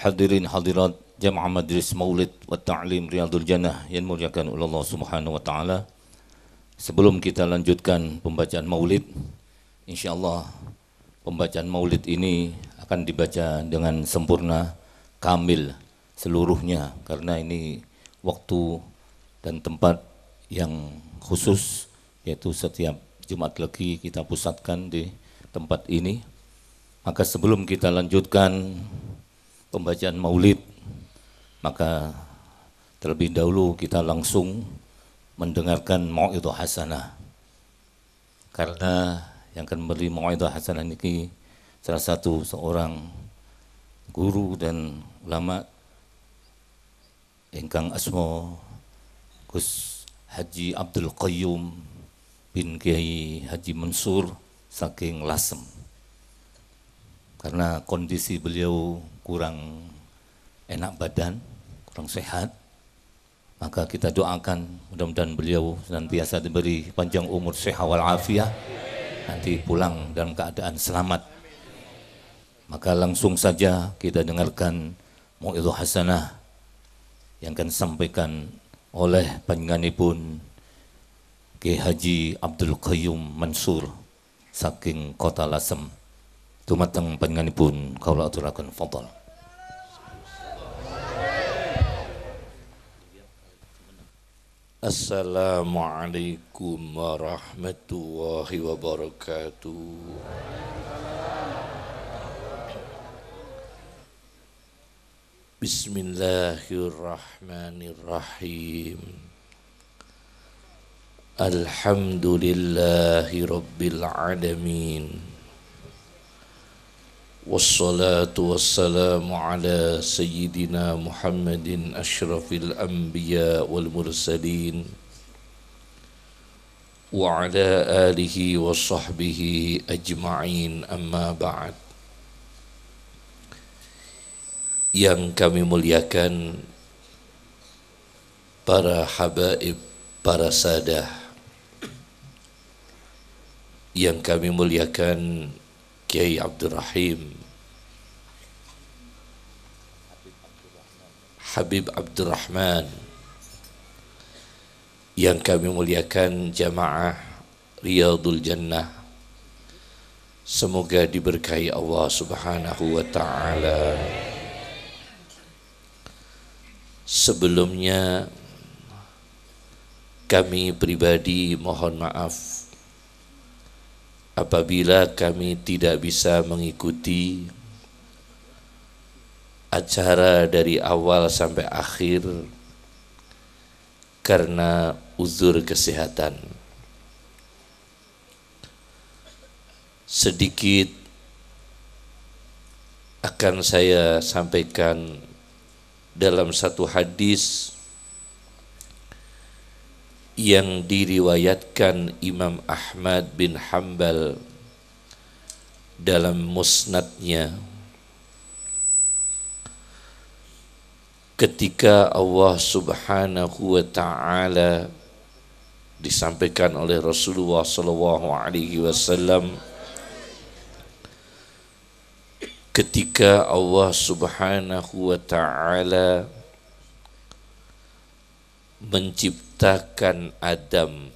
Hadirin hadirat Jamaah Majlis Maulid wa Ta'lim Riyadul Jannah yang muliakan oleh Allah Subhanahu wa taala. Sebelum kita lanjutkan pembacaan Maulid, insyaallah pembacaan Maulid ini akan dibaca dengan sempurna, kamil seluruhnya, karena ini waktu dan tempat yang khusus, yaitu setiap Jumat Legi kita pusatkan di tempat ini. Maka sebelum kita lanjutkan pembacaan Maulid, maka terlebih dahulu kita langsung mendengarkan mau'idhah hasanah, karena yang akan memberi mau'idhah hasanah ini salah satu seorang guru dan ulama ingkang asma Gus Haji Abdul Qayyum bin Kiai Haji Mansur saking Lasem. Karena kondisi beliau kurang enak badan, kurang sehat, maka kita doakan mudah-mudahan beliau senantiasa diberi panjang umur, sehat wal afiah, nanti pulang dalam keadaan selamat. Maka langsung saja kita dengarkan mau'idhah hasanah yang akan disampaikan oleh panjenenganipun Kiai Haji Abdul Qayyum Mansur saking Kota Lasem. Tumateng panjenenganipun kaula aturaken fadhal. Assalamualaikum warahmatullahi wabarakatuh. Bismillahirrahmanirrahim. Alhamdulillahi rabbil alamin. Wassalatu wassalamu ala sayyidina Muhammadin ashrafil anbiya wal mursalin wa ala alihi wa sahbihi ajma'in, amma ba'd. Yang kami muliakan para habaib, para sadah, yang kami muliakan Kiai Abdul Rahim, Habib Abdul Rahman, yang kami muliakan jamaah Riyadul Jannah, semoga diberkahi Allah Subhanahu wa taala. Sebelumnya kami pribadi mohon maaf apabila kami tidak bisa mengikuti acara dari awal sampai akhir karena uzur kesehatan. Sedikit akan saya sampaikan dalam satu hadis yang diriwayatkan Imam Ahmad bin Hanbal dalam musnadnya, ketika Allah Subhanahu wa taala disampaikan oleh Rasulullah sallallahu alaihi wasallam, ketika Allah Subhanahu wa taala menciptakan Adam,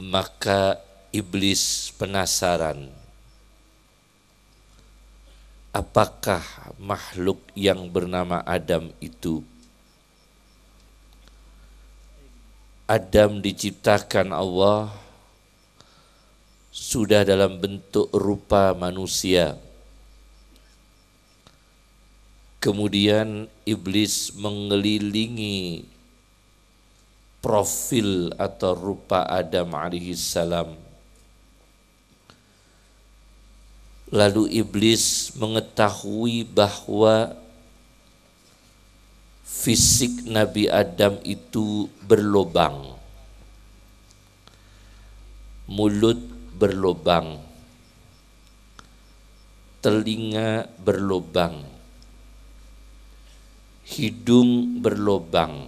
maka iblis penasaran, apakah makhluk yang bernama Adam itu? Adam diciptakan Allah sudah dalam bentuk rupa manusia. Kemudian iblis mengelilingi profil atau rupa Adam alaihissalam. Lalu iblis mengetahui bahwa fisik Nabi Adam itu berlobang, mulut berlobang, telinga berlobang, hidung berlobang.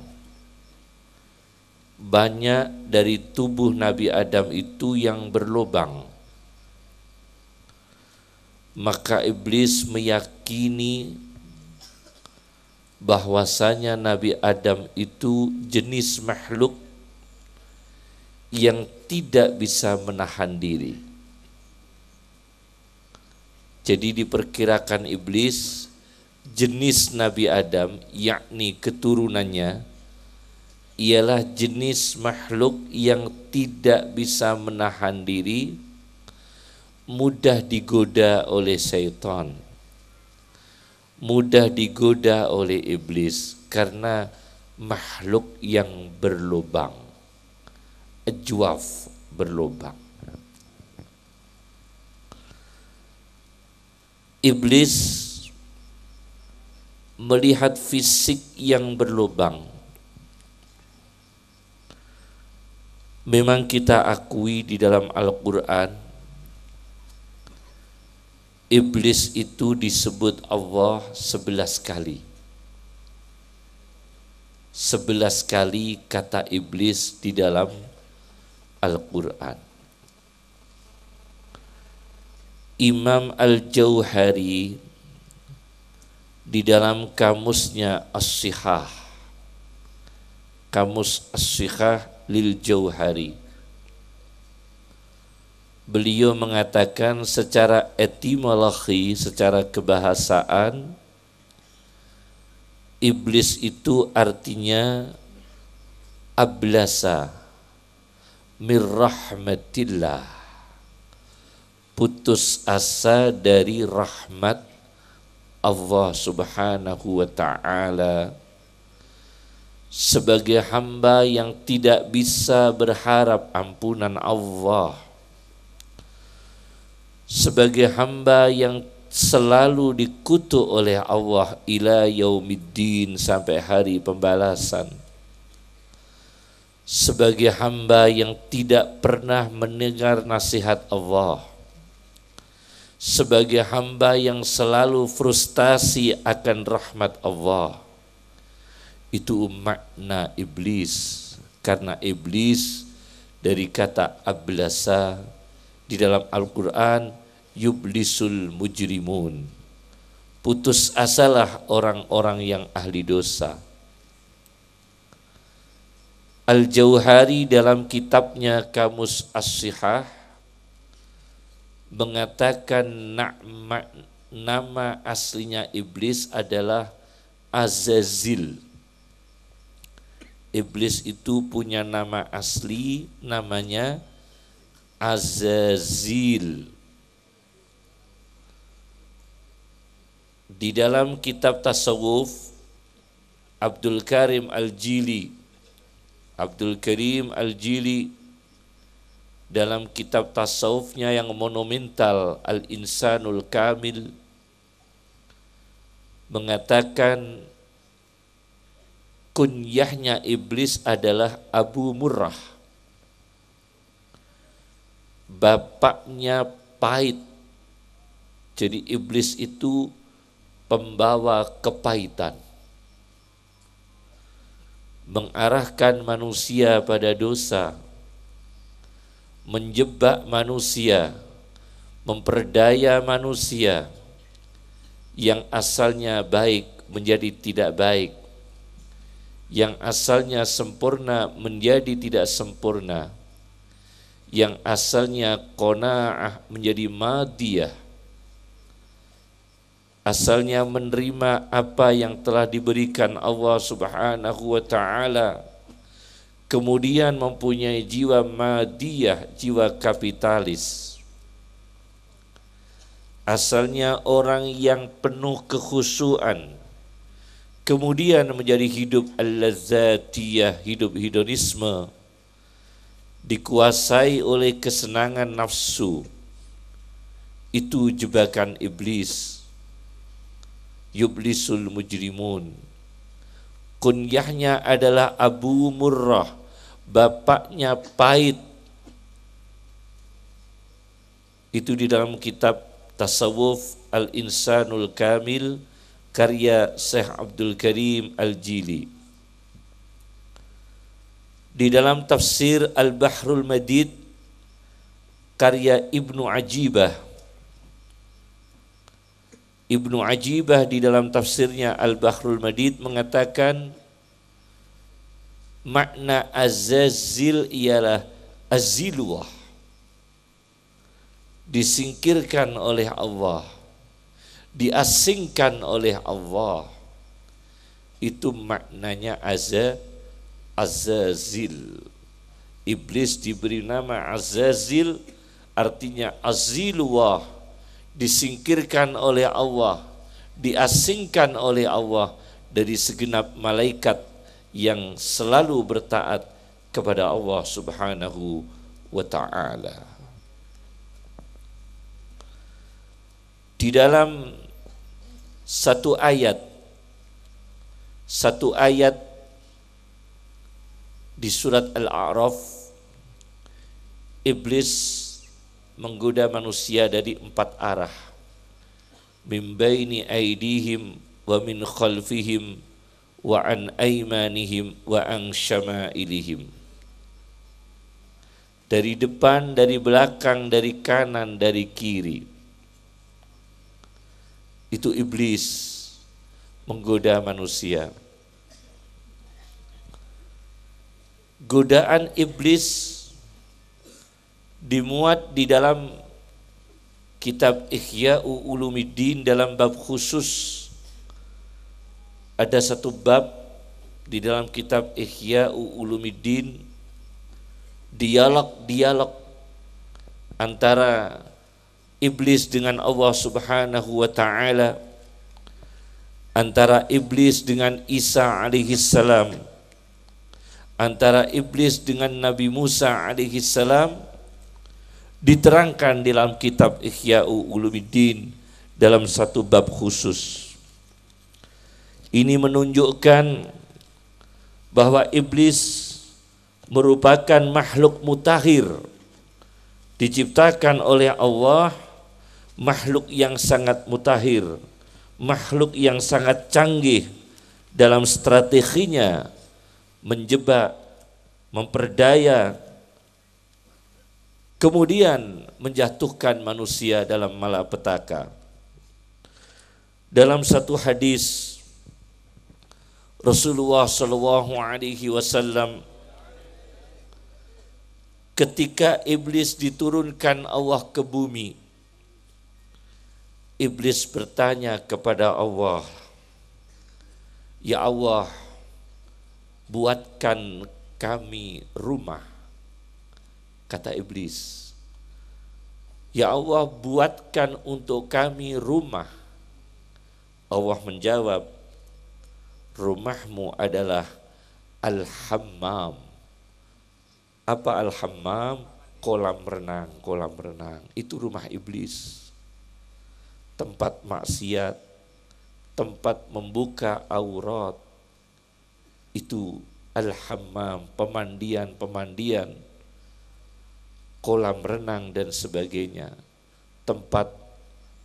Banyak dari tubuh Nabi Adam itu yang berlobang. maka iblis meyakini bahwasanya Nabi Adam itu jenis makhluk yang tidak bisa menahan diri. Jadi diperkirakan iblis jenis Nabi Adam, yakni keturunannya, ialah jenis makhluk yang tidak bisa menahan diri, mudah digoda oleh syaitan, mudah digoda oleh iblis, karena makhluk yang berlubang, ajwaf, berlubang. Iblis melihat fisik yang berlubang. Memang kita akui di dalam Al-Quran, iblis itu disebut Allah 11 kali. 11 kali kata iblis di dalam Al-Quran. Imam Al-Jauhari di dalam kamusnya As-Sihah, kamus As-Sihah lil Jauhari, beliau mengatakan secara etimologi, secara kebahasaan, iblis itu artinya ablasa mir rahmatillah, putus asa dari rahmat Allah Subhanahu wa ta'ala, sebagai hamba yang tidak bisa berharap ampunan Allah, sebagai hamba yang selalu dikutuk oleh Allah ila yaumiddin, sampai hari pembalasan, sebagai hamba yang tidak pernah mendengar nasihat Allah, sebagai hamba yang selalu frustasi akan rahmat Allah. Itu makna iblis. Karena iblis dari kata ablasa di dalam Al-Quran, yublisul mujrimun, putus asalah orang-orang yang ahli dosa. Al-Jauhari dalam kitabnya Kamus As-Sihah mengatakan nama aslinya iblis adalah Azazil. Iblis itu punya nama asli, namanya Azazil. Di dalam kitab tasawuf, Abdul Karim Al-Jili dalam kitab tasawufnya yang monumental Al-Insanul Kamil mengatakan kunyahnya iblis adalah Abu Murrah, bapaknya pahit. Jadi iblis itu pembawa kepahitan, mengarahkan manusia pada dosa, menjebak manusia, memperdaya manusia yang asalnya baik menjadi tidak baik, yang asalnya sempurna menjadi tidak sempurna, yang asalnya qanaah menjadi madiyah, asalnya menerima apa yang telah diberikan Allah Subhanahu wa ta'ala, kemudian mempunyai jiwa madiyah, jiwa kapitalis. Asalnya orang yang penuh kekhusyuan, kemudian menjadi hidup al-lazzatiyah, hidup hedonisme, dikuasai oleh kesenangan nafsu. Itu jebakan iblis. Yublisul mujrimun. Kunyahnya adalah Abu Murrah, bapaknya pahit. Itu di dalam kitab Tasawuf Al-Insanul Kamil karya Syekh Abdul Karim Al-Jili. Di dalam tafsir Al-Bahrul Madid karya Ibnu Ajibah Ibnu Ajibah di dalam tafsirnya Al-Bahrul Madid mengatakan makna azazil ialah azilullah, disingkirkan oleh Allah, diasingkan oleh Allah. Itu maknanya azazil. Iblis diberi nama Azazil, artinya azilullah, disingkirkan oleh Allah, diasingkan oleh Allah dari segenap malaikat yang selalu bertaat kepada Allah Subhanahu wa ta'ala. Di dalam satu ayat di surat Al-A'raf, iblis menggoda manusia dari 4 arah. Min baini aidihim wa min khalfihim wa an aymanihim wa an syama'ilihim. Dari depan, dari belakang, dari kanan, dari kiri. Itu iblis menggoda manusia. Godaan iblis dimuat di dalam kitab Ihya'u Ulumiddin dalam bab khusus. Ada satu bab di dalam kitab Ihya'u Ulumiddin, dialog antara iblis dengan Allah Subhanahu wa ta'ala, antara iblis dengan Isa alaihi salam, antara iblis dengan Nabi Musa alaihi salam, diterangkan dalam kitab Ihya'u Ulumiddin dalam satu bab khusus. Ini menunjukkan bahwa iblis merupakan makhluk mutakhir, diciptakan oleh Allah, makhluk yang sangat mutakhir, makhluk yang sangat canggih dalam strateginya menjebak, memperdaya, kemudian menjatuhkan manusia dalam malapetaka. Dalam satu hadis Rasulullah sallallahu alaihi wasallam, ketika iblis diturunkan Allah ke bumi, iblis bertanya kepada Allah, "Ya Allah, buatkan kami rumah." Kata iblis, "Ya Allah, buatkan untuk kami rumah." Allah menjawab, "Rumahmu adalah Al-Hammam." Apa Al-Hammam? Kolam renang, kolam renang. Itu rumah iblis. Tempat maksiat, tempat membuka aurat. Itu Al-Hammam, pemandian, kolam renang dan sebagainya, tempat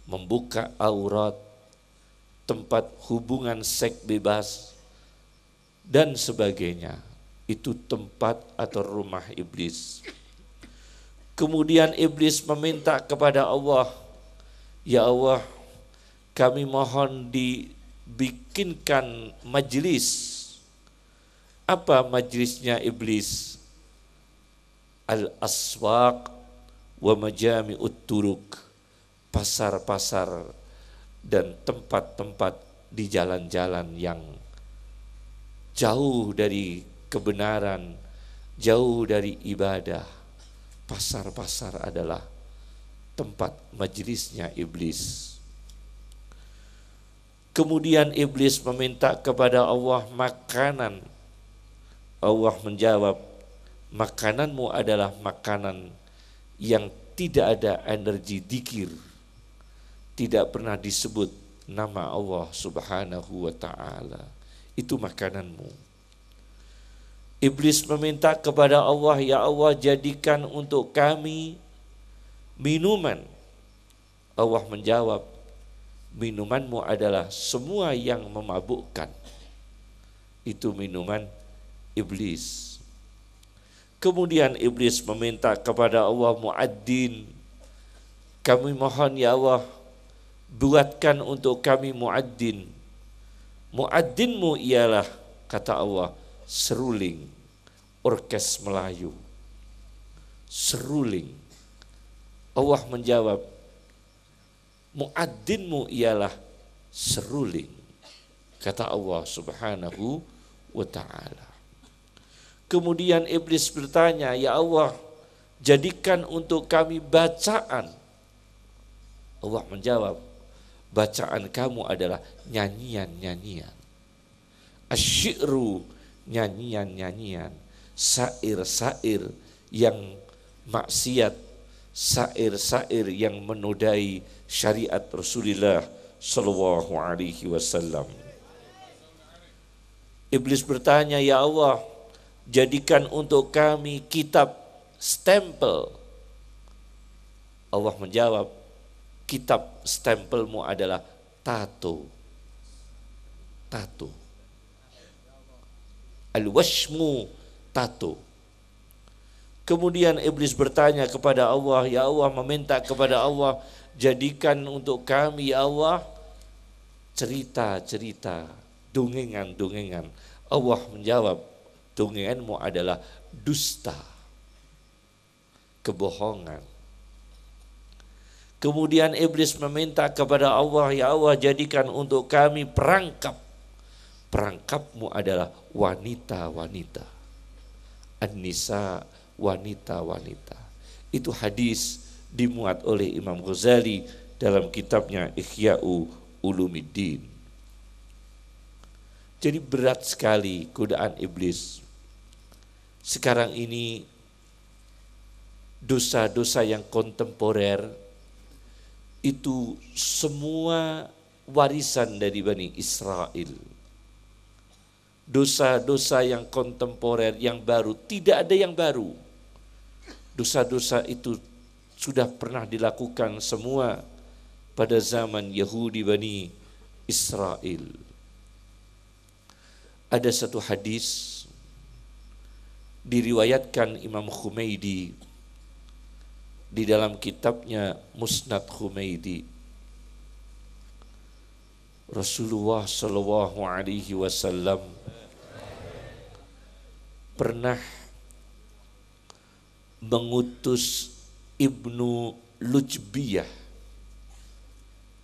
membuka aurat, tempat hubungan seks bebas dan sebagainya. Itu tempat atau rumah iblis. Kemudian iblis meminta kepada Allah, "Ya Allah, kami mohon dibikinkan majlis." Apa majlisnya iblis? Al-aswaq wa majami'ut turuk, pasar-pasar dan tempat-tempat di jalan-jalan yang jauh dari kebenaran, jauh dari ibadah. Pasar-pasar adalah tempat majelisnya iblis. Kemudian iblis meminta kepada Allah makanan. Allah menjawab, "Makananmu adalah makanan yang tidak ada energi dzikir, tidak pernah disebut nama Allah Subhanahu wa ta'ala. Itu makananmu." Iblis meminta kepada Allah, "Ya Allah, jadikan untuk kami minuman." Allah menjawab, "Minumanmu adalah semua yang memabukkan." Itu minuman iblis. Kemudian iblis meminta kepada Allah, "Mu'addin." Kami mohon ya Allah, buatkan untuk kami muadzin. Muadzinmu ialah, kata Allah, seruling orkes Melayu. Seruling. Allah menjawab, muadzinmu ialah seruling, kata Allah Subhanahu wa ta'ala. Kemudian iblis bertanya, ya Allah, jadikan untuk kami bacaan. Allah menjawab, bacaan kamu adalah nyanyian-nyanyian. Asyiru, nyanyian-nyanyian. Sair-sair yang maksiat, sair-sair yang menodai syariat Rasulullah sallallahu alaihi wasallam. Iblis bertanya, ya Allah, jadikan untuk kami kitab stempel. Allah menjawab, kitab stempelmu adalah tato. Tato. Al-washmu, tato. Kemudian iblis bertanya kepada Allah, ya Allah, meminta kepada Allah, jadikan untuk kami, ya Allah, cerita-cerita, dongengan-dongengan. Allah menjawab, dongenganmu adalah dusta, kebohongan. Kemudian iblis meminta kepada Allah, ya Allah, jadikan untuk kami perangkap. Perangkapmu adalah wanita-wanita. An-nisa, wanita-wanita. Itu hadis dimuat oleh Imam Ghazali dalam kitabnya Ihya'u Ulumiddin. Jadi berat sekali godaan iblis. Sekarang ini dosa-dosa yang kontemporer itu semua warisan dari Bani Israel. Dosa-dosa yang kontemporer, yang baru, tidak ada yang baru. Dosa-dosa itu sudah pernah dilakukan semua pada zaman Yahudi Bani Israel. Ada satu hadis diriwayatkan Imam Humaidi di dalam kitabnya Musnad Humaidi. Rasulullah sallallahu alaihi wasallam pernah mengutus Ibnu Lujbiyah,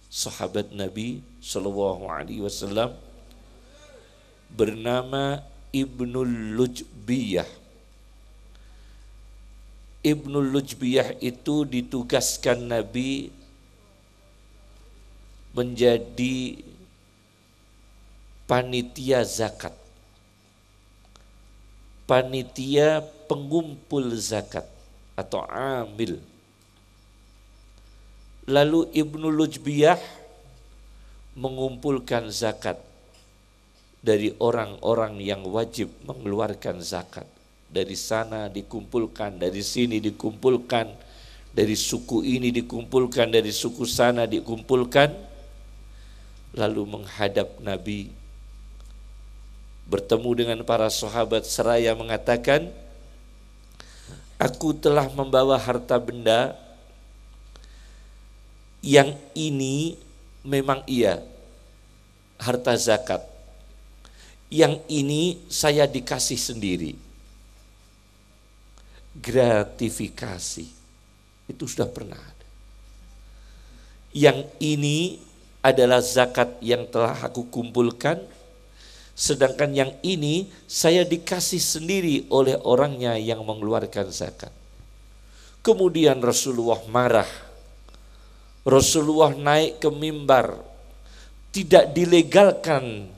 sahabat Nabi sallallahu alaihi wasallam, bernama Ibnu Lujbiyah. Ibnu Lujbiyah itu ditugaskan Nabi menjadi panitia zakat, panitia pengumpul zakat atau amil. Lalu Ibnu Lujbiyah mengumpulkan zakat dari orang-orang yang wajib mengeluarkan zakat. Dari sana dikumpulkan, dari sini dikumpulkan, dari suku ini dikumpulkan, dari suku sana dikumpulkan, lalu menghadap Nabi, bertemu dengan para sahabat seraya mengatakan, aku telah membawa harta benda yang ini memang iya harta zakat, yang ini saya dikasih sendiri. Gratifikasi itu sudah pernah ada. Yang ini adalah zakat yang telah aku kumpulkan, sedangkan yang ini saya dikasih sendiri oleh orangnya yang mengeluarkan zakat. Kemudian Rasulullah marah. Rasulullah naik ke mimbar. Tidak dilegalkan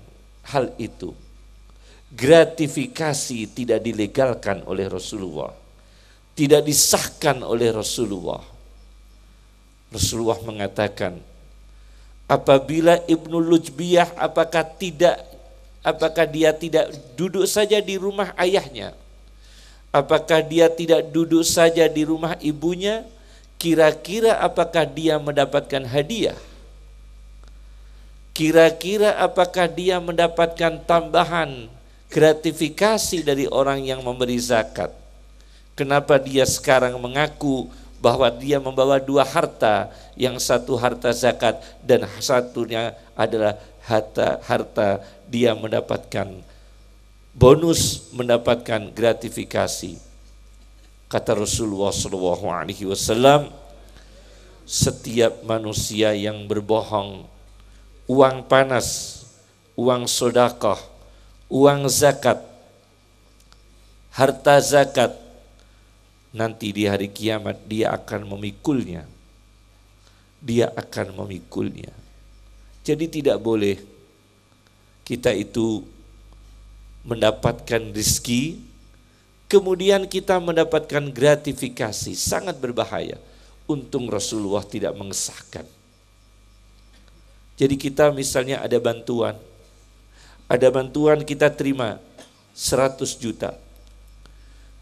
hal itu. Gratifikasi tidak dilegalkan oleh Rasulullah. Tidak disahkan oleh Rasulullah. Rasulullah mengatakan, apabila Ibnu Lujbiyah apakah dia tidak duduk saja di rumah ayahnya? Apakah dia tidak duduk saja di rumah ibunya? Kira-kira apakah dia mendapatkan hadiah? Kira-kira apakah dia mendapatkan tambahan gratifikasi dari orang yang memberi zakat? Kenapa dia sekarang mengaku bahwa dia membawa dua harta, yang satu harta zakat dan satunya adalah harta dia mendapatkan bonus, mendapatkan gratifikasi. Kata Rasulullah SAW, setiap manusia yang berbohong, uang panas, uang sedekah, uang zakat, harta zakat, nanti di hari kiamat dia akan memikulnya. Dia akan memikulnya. Jadi tidak boleh kita itu mendapatkan rezeki, kemudian kita mendapatkan gratifikasi. Sangat berbahaya. Untung Rasulullah tidak mengesahkan. Jadi kita misalnya ada bantuan kita terima 100 juta.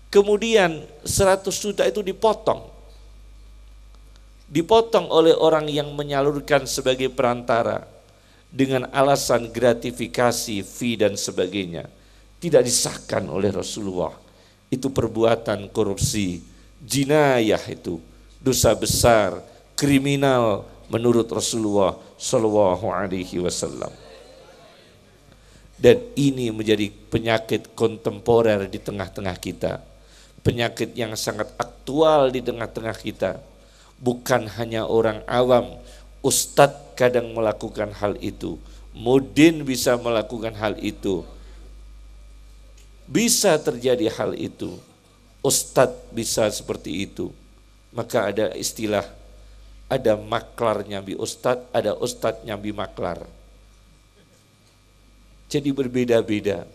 Kemudian 100 juta itu dipotong oleh orang yang menyalurkan sebagai perantara dengan alasan gratifikasi, fee dan sebagainya. Tidak disahkan oleh Rasulullah. Itu perbuatan korupsi, jinayah, itu dosa besar, kriminal menurut Rasulullah Shallallahu Alaihi Wasallam. Dan ini menjadi penyakit kontemporer di tengah-tengah kita. Penyakit yang sangat aktual di tengah-tengah kita. Bukan hanya orang awam, ustadz kadang melakukan hal itu, mudin bisa melakukan hal itu, bisa terjadi hal itu, ustadz bisa seperti itu. Maka ada istilah, ada maklar nyambi ustadz, ada ustadz nyambi maklar. Jadi berbeda-beda.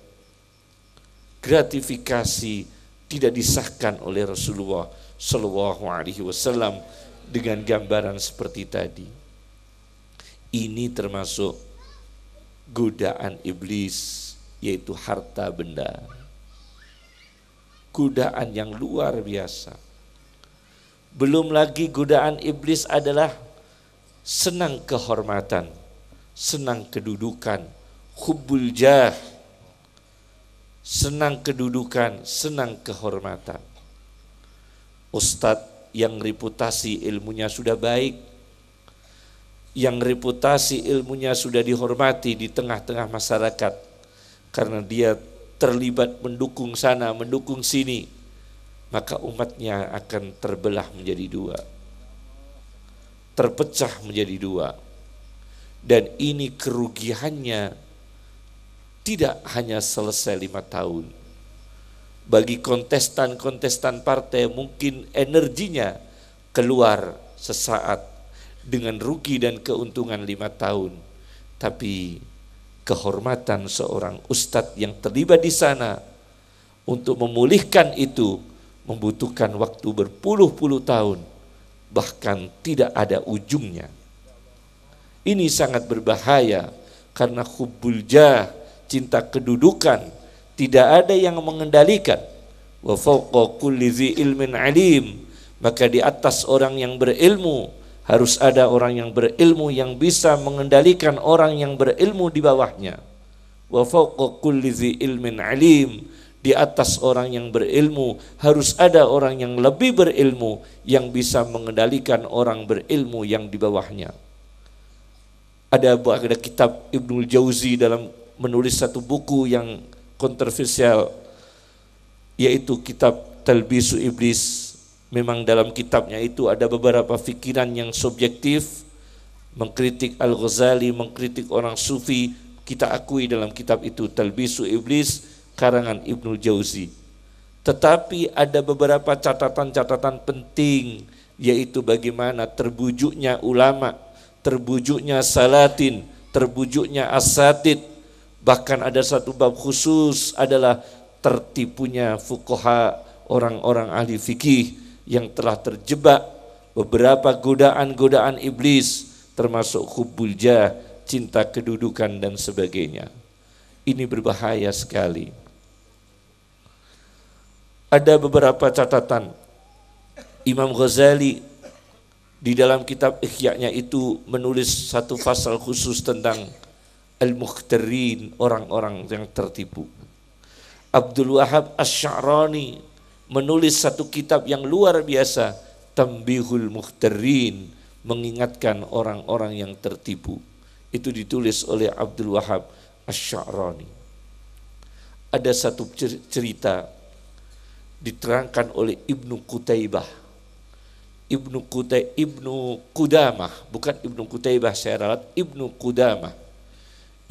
Gratifikasi tidak disahkan oleh Rasulullah Shallallahu Alaihi Wasallam dengan gambaran seperti tadi. Ini termasuk godaan iblis, yaitu harta benda. Godaan yang luar biasa. Belum lagi godaan iblis adalah senang kehormatan, senang kedudukan, hubbul jah, senang kedudukan, senang kehormatan. Ustadz yang reputasi ilmunya sudah baik, yang reputasi ilmunya sudah dihormati di tengah-tengah masyarakat, karena dia terlibat mendukung sana, mendukung sini, maka umatnya akan terbelah menjadi dua, terpecah menjadi dua. Dan ini kerugiannya tidak hanya selesai 5 tahun. Bagi kontestan-kontestan partai mungkin energinya keluar sesaat dengan rugi dan keuntungan 5 tahun. Tapi kehormatan seorang ustadz yang terlibat di sana untuk memulihkan itu membutuhkan waktu berpuluh-puluh tahun, bahkan tidak ada ujungnya. Ini sangat berbahaya karena hubbul jah, cinta kedudukan, tidak ada yang mengendalikan. Wa fawqa kulli dzi ilmin alim, maka di atas orang yang berilmu harus ada orang yang berilmu yang bisa mengendalikan orang yang berilmu di bawahnya. Wa fawqa kulli dzi ilmin alim, di atas orang yang berilmu harus ada orang yang lebih berilmu yang bisa mengendalikan orang berilmu yang di bawahnya. Ada kitab Ibnul Jauzi dalam menulis satu buku yang kontroversial, yaitu kitab Talbisu Iblis. Memang dalam kitabnya itu ada beberapa pikiran yang subjektif, mengkritik Al-Ghazali, mengkritik orang sufi. Kita akui dalam kitab itu Talbisu Iblis karangan Ibnul Jauzi. Tetapi ada beberapa catatan-catatan penting, yaitu bagaimana terbujuknya ulama, terbujuknya salatin, terbujuknya asatid. Bahkan ada satu bab khusus adalah tertipunya fuqaha, orang-orang ahli fikih yang telah terjebak beberapa godaan-godaan iblis, termasuk hubbul jah, cinta kedudukan dan sebagainya. Ini berbahaya sekali. Ada beberapa catatan. Imam Ghazali di dalam kitab Ihya-nya itu menulis satu pasal khusus tentang al-mukhtarin, orang-orang yang tertipu. Abdul Wahab Asy-Sya'rani menulis satu kitab yang luar biasa, Tambihul Mukhtarin, mengingatkan orang-orang yang tertipu. Itu ditulis oleh Abdul Wahab Asy-Sya'rani. Ada satu cerita diterangkan oleh Ibnu Qutaibah. Ibnu Qudamah, bukan Ibnu Qutaibah saya ralat, Ibnu Qudamah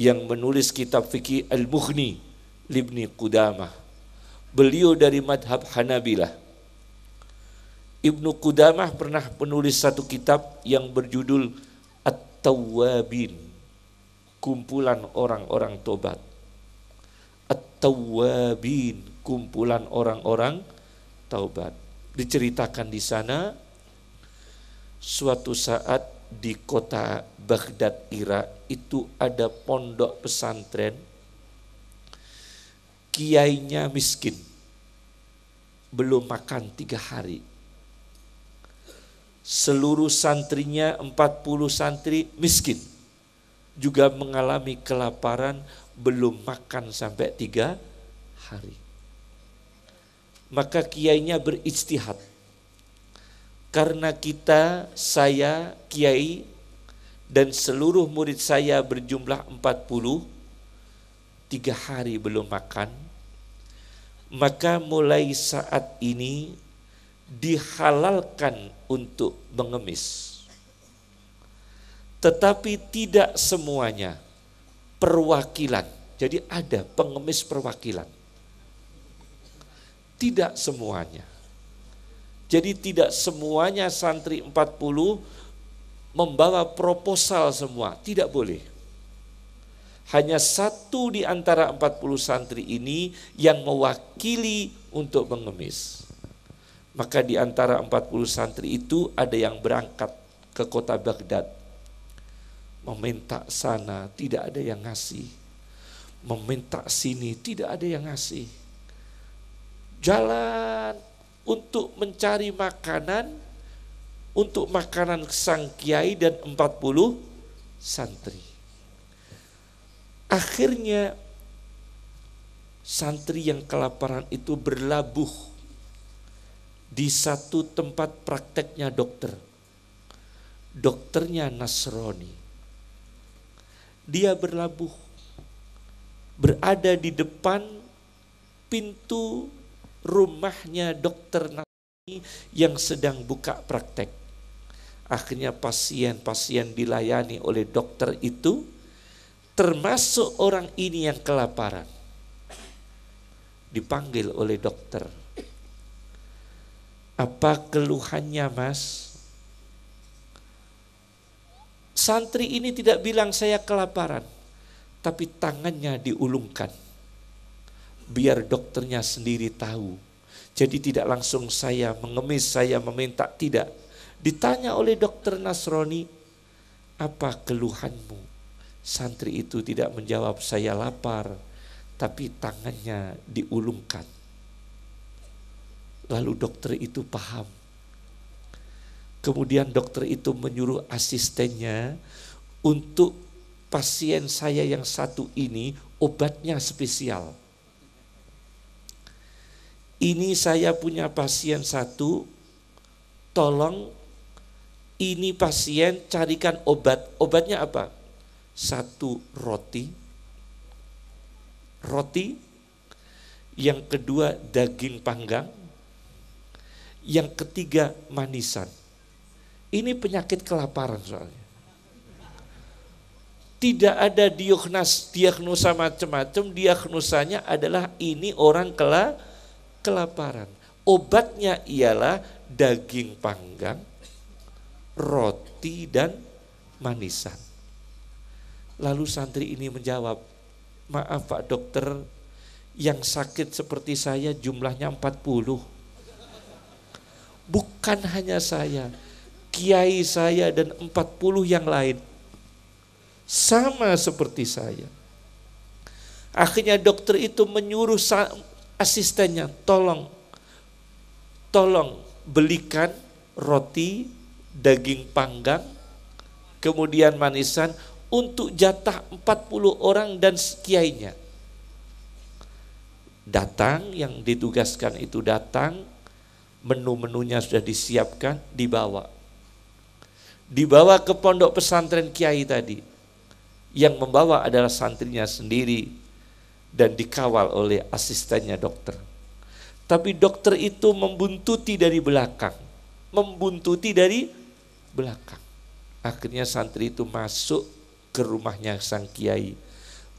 yang menulis kitab fikih Al-Mughni Ibnu Qudamah. Beliau dari madhab Hanabilah. Ibnu Qudamah pernah menulis satu kitab yang berjudul At-Tawwabin, kumpulan orang-orang tobat. At-Tawwabin, kumpulan orang-orang taubat. Diceritakan di sana suatu saat di kota Baghdad, Irak, itu ada pondok pesantren, kiainya miskin, belum makan 3 hari. Seluruh santrinya 40 santri miskin, juga mengalami kelaparan, belum makan sampai 3 hari. Maka kiainya berijtihad, karena saya, kiai, dan seluruh murid saya berjumlah 40, 3 hari belum makan, maka mulai saat ini dihalalkan untuk mengemis. Tetapi tidak semuanya, perwakilan. Jadi ada pengemis perwakilan. Tidak semuanya. Jadi tidak semuanya santri 40 membawa proposal semua, tidak boleh. Hanya satu di antara 40 santri ini yang mewakili untuk mengemis. Maka di antara 40 santri itu ada yang berangkat ke kota Baghdad. Meminta sana, tidak ada yang ngasih. Meminta sini, tidak ada yang ngasih. Jalan untuk mencari makanan, untuk makanan sang kiai dan 40 santri. Akhirnya santri yang kelaparan itu berlabuh di satu tempat prakteknya dokter. Dokternya Nasrani. Dia berlabuh, berada di depan pintu rumahnya dokter Nasrani yang sedang buka praktek. Akhirnya pasien-pasien dilayani oleh dokter itu, termasuk orang ini yang kelaparan. Dipanggil oleh dokter. Apa keluhannya, Mas? Santri ini tidak bilang saya kelaparan, tapi tangannya diulungkan. Biar dokternya sendiri tahu. Jadi tidak langsung saya mengemis, saya meminta, tidak. Ditanya oleh dokter Nasrani, apa keluhanmu? Santri itu tidak menjawab saya lapar, tapi tangannya diulungkan. Lalu dokter itu paham. Kemudian dokter itu menyuruh asistennya untuk pasien saya yang satu ini obatnya spesial. Ini saya punya pasien satu, tolong ini pasien carikan obat. Obatnya apa? 1 roti, yang kedua daging panggang, yang ketiga manisan. Ini penyakit kelaparan soalnya. Tidak ada diagnosa macam-macam, diagnosanya adalah ini orang kelaparan. Obatnya ialah daging panggang, roti dan manisan. Lalu santri ini menjawab, maaf Pak dokter, yang sakit seperti saya jumlahnya 40. Bukan hanya saya, kiai saya dan 40 yang lain. Sama seperti saya. Akhirnya dokter itu menyuruh asistennya, tolong belikan roti, daging panggang, kemudian manisan untuk jatah 40 orang dan kiainya. Datang, yang ditugaskan itu datang, Menu-menunya sudah disiapkan, dibawa ke pondok pesantren kiai tadi. Yang membawa adalah santrinya sendiri dan dikawal oleh asistennya dokter. Tapi dokter itu membuntuti dari belakang. Akhirnya santri itu masuk ke rumahnya sang kiai.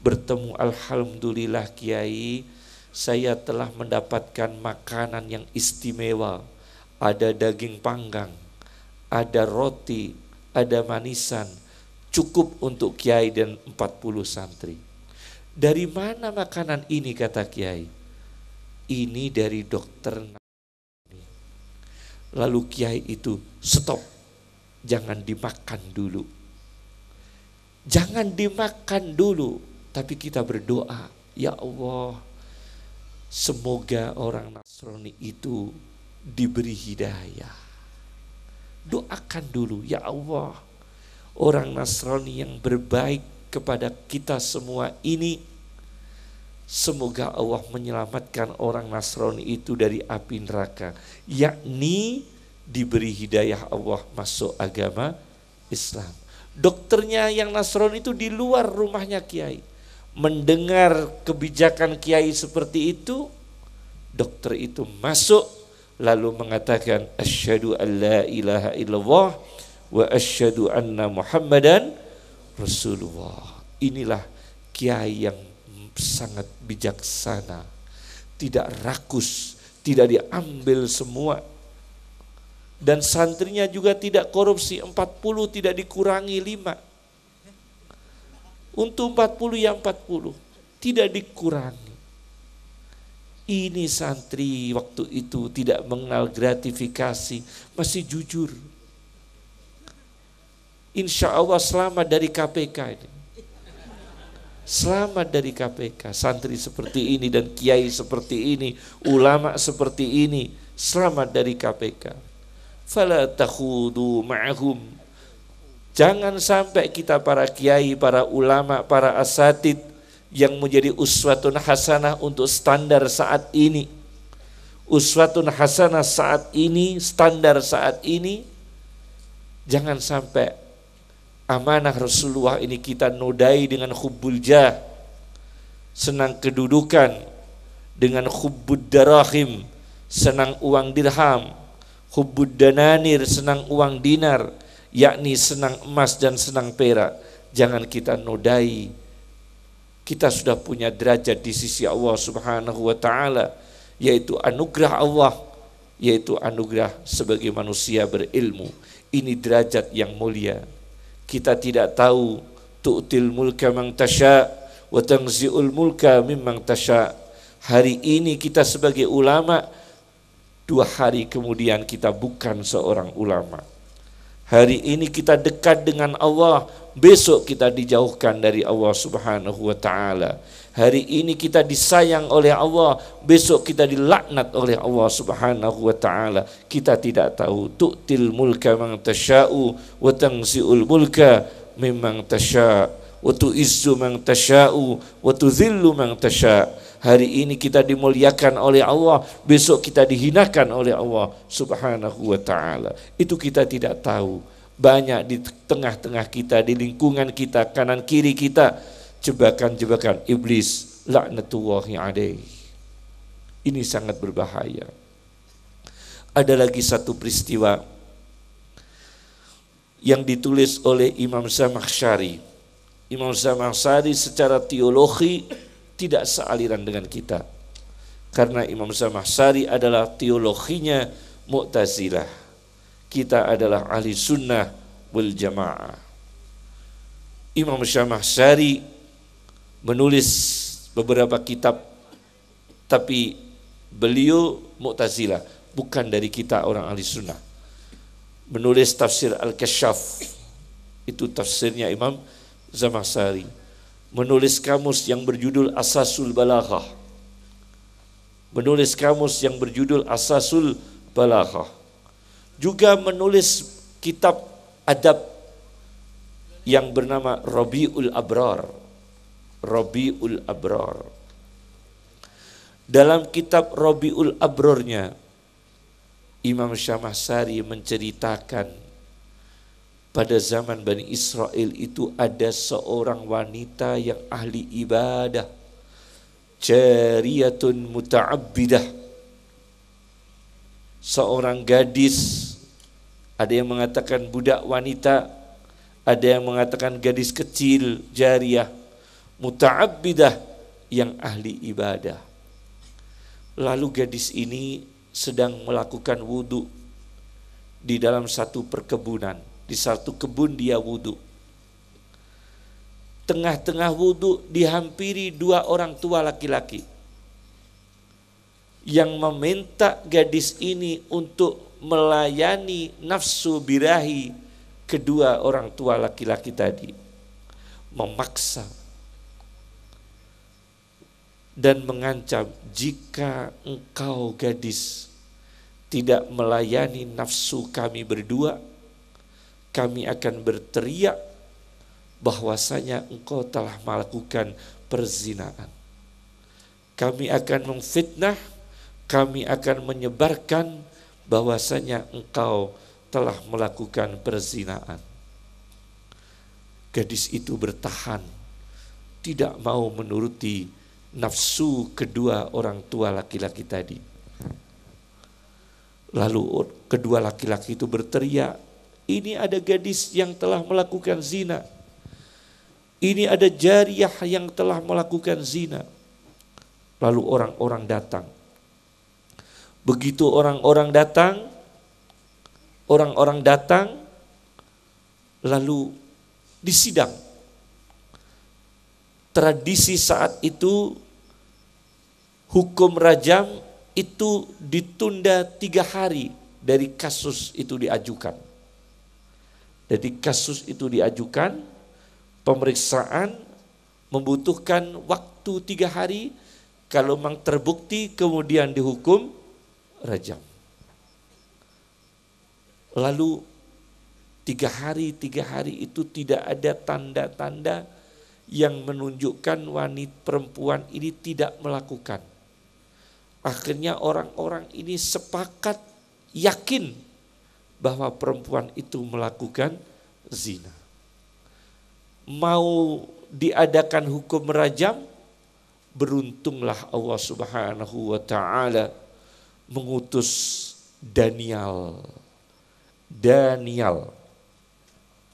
Bertemu, alhamdulillah kiai, saya telah mendapatkan makanan yang istimewa. Ada daging panggang, ada roti, ada manisan. Cukup untuk kiai dan 40 santri. Dari mana makanan ini, kata kiai? Ini dari dokter. Lalu kiai itu stop. Jangan dimakan dulu. Jangan dimakan dulu. Tapi kita berdoa, ya Allah, semoga orang Nasrani itu diberi hidayah. Doakan dulu, ya Allah, orang Nasrani yang berbaik kepada kita semua ini, semoga Allah menyelamatkan orang Nasrani itu dari api neraka, yakni diberi hidayah Allah masuk agama Islam. Dokternya yang Nasrani itu di luar rumahnya kiai. Mendengar kebijakan kiai seperti itu, dokter itu masuk lalu mengatakan asyhadu an la ilaha illallah wa asyhadu anna Muhammadan Rasulullah. Inilah kiai yang sangat bijaksana, tidak rakus, tidak diambil semua. Dan santrinya juga tidak korupsi, 40 tidak dikurangi 5. Untuk 40 ya 40, tidak dikurangi. Ini santri waktu itu tidak mengenal gratifikasi, masih jujur. Insya Allah selamat dari KPK ini. Selamat dari KPK, santri seperti ini dan kiai seperti ini, ulama seperti ini, selamat dari KPK. Fala takhudu ma'ahum. Jangan sampai kita para kiai, para ulama, para asatid yang menjadi uswatun hasanah untuk standar saat ini. Uswatun hasanah saat ini, standar saat ini. Jangan sampai amanah Rasulullah ini kita nodai dengan hubbul jah, senang kedudukan, dengan hubbud darahim, senang uang dirham, hubbud dananir, senang uang dinar, yakni senang emas dan senang perak. Jangan kita nodai. Kita sudah punya derajat di sisi Allah Subhanahu wa ta'ala, yaitu anugerah Allah, yaitu anugerah sebagai manusia berilmu. Ini derajat yang mulia. Kita tidak tahu tu'til mulka man tasha wa tanzi'ul mulka mimman tasha. Hari ini kita sebagai ulama, 2 hari kemudian kita bukan seorang ulama. Hari ini kita dekat dengan Allah, besok kita dijauhkan dari Allah Subhanahu wa ta'ala. Hari ini kita disayang oleh Allah, besok kita dilaknat oleh Allah Subhanahu wa ta'ala. Kita tidak tahu. Tu'til mulka man tasha'u wa tanzi'ul mulka mimman tasha' wa tu'izzu man tasha'u wa tudhillu man tasha'. Hari ini kita dimuliakan oleh Allah, besok kita dihinakan oleh Allah Subhanahu wa ta'ala. Itu kita tidak tahu. Banyak di tengah-tengah kita, di lingkungan kita, kanan kiri kita, jebakan-jebakan iblis, laknatullahi alaih. Ini sangat berbahaya. Ada lagi satu peristiwa yang ditulis oleh Imam Zamakhsyari. Imam Zamakhsyari secara teologi tidak sealiran dengan kita, karena Imam Zamakhsyari adalah teologinya Mu'tazilah, kita adalah ahli sunnah wal jamaah. Imam Zamakhsyari menulis beberapa kitab, tapi beliau Mu'tazilah, bukan dari kita orang ahli sunnah. Menulis tafsir Al-Kasyaf, itu tafsirnya Imam Zamakhsyari. Menulis kamus yang berjudul Asasul Balaghah. Menulis kamus yang berjudul Asasul Balaghah. Juga menulis kitab adab yang bernama Rabiul Abrar. Rabiul Abrar. Dalam kitab Rabiul Abrarnya, Imam Syamahsari menceritakan pada zaman Bani Israel itu ada seorang wanita yang ahli ibadah, jariyatun muta'abbidah, seorang gadis, ada yang mengatakan budak wanita, ada yang mengatakan gadis kecil, jariyah, muta'abbidah, yang ahli ibadah. Lalu gadis ini sedang melakukan wudhu di dalam satu perkebunan. Di satu kebun dia wudhu. Tengah-tengah wudhu dihampiri dua orang tua laki-laki yang meminta gadis ini untuk melayani nafsu birahi kedua orang tua laki-laki tadi. Memaksa dan mengancam, jika engkau gadis tidak melayani nafsu kami berdua, kami akan berteriak bahwasanya engkau telah melakukan perzinaan. Kami akan memfitnah, kami akan menyebarkan bahwasanya engkau telah melakukan perzinaan. Gadis itu bertahan, tidak mau menuruti nafsu kedua orang tua laki-laki tadi. Lalu kedua laki-laki itu berteriak, ini ada gadis yang telah melakukan zina. Ini ada jariyah yang telah melakukan zina. Lalu orang-orang datang. Begitu orang-orang datang, lalu disidang. Tradisi saat itu hukum rajam itu ditunda 3 hari dari kasus itu diajukan. Jadi kasus itu diajukan, pemeriksaan membutuhkan waktu 3 hari, kalau memang terbukti kemudian dihukum rajam. Lalu 3 hari itu tidak ada tanda-tanda yang menunjukkan wanita perempuan ini tidak melakukan. Akhirnya orang-orang ini sepakat yakin bahwa perempuan itu melakukan zina. Mau diadakan hukum rajam, beruntunglah Allah Subhanahu wa taala mengutus Daniel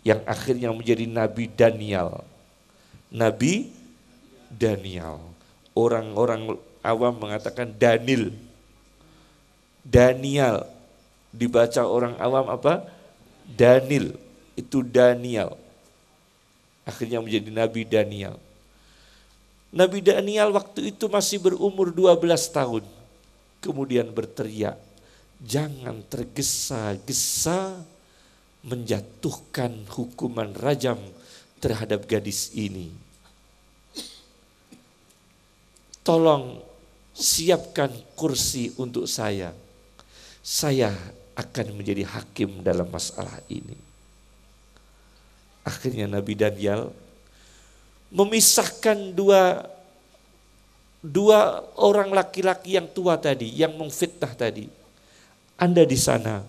yang akhirnya menjadi Nabi Daniel. Nabi Daniel. Orang-orang awam mengatakan Daniel. Dibaca orang awam apa? Daniel. Itu Daniel. Akhirnya menjadi Nabi Daniel. Nabi Daniel waktu itu masih berumur 12 tahun. Kemudian berteriak, jangan tergesa-gesa menjatuhkan hukuman rajam terhadap gadis ini. Tolong siapkan kursi untuk saya. Saya akan menjadi hakim dalam masalah ini. Akhirnya Nabi Daniel memisahkan dua orang laki-laki yang tua tadi, yang memfitnah tadi. Anda di sana,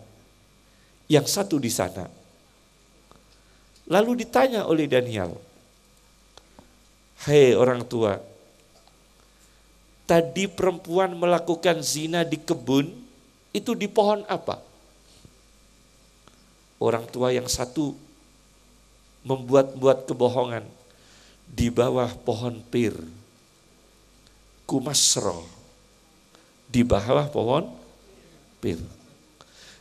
yang satu di sana. Lalu ditanya oleh Daniel, hei orang tua, tadi perempuan melakukan zina di kebun, itu di pohon apa? Orang tua yang satu membuat-buat kebohongan, di bawah pohon pir, kumasro, di bawah pohon pir.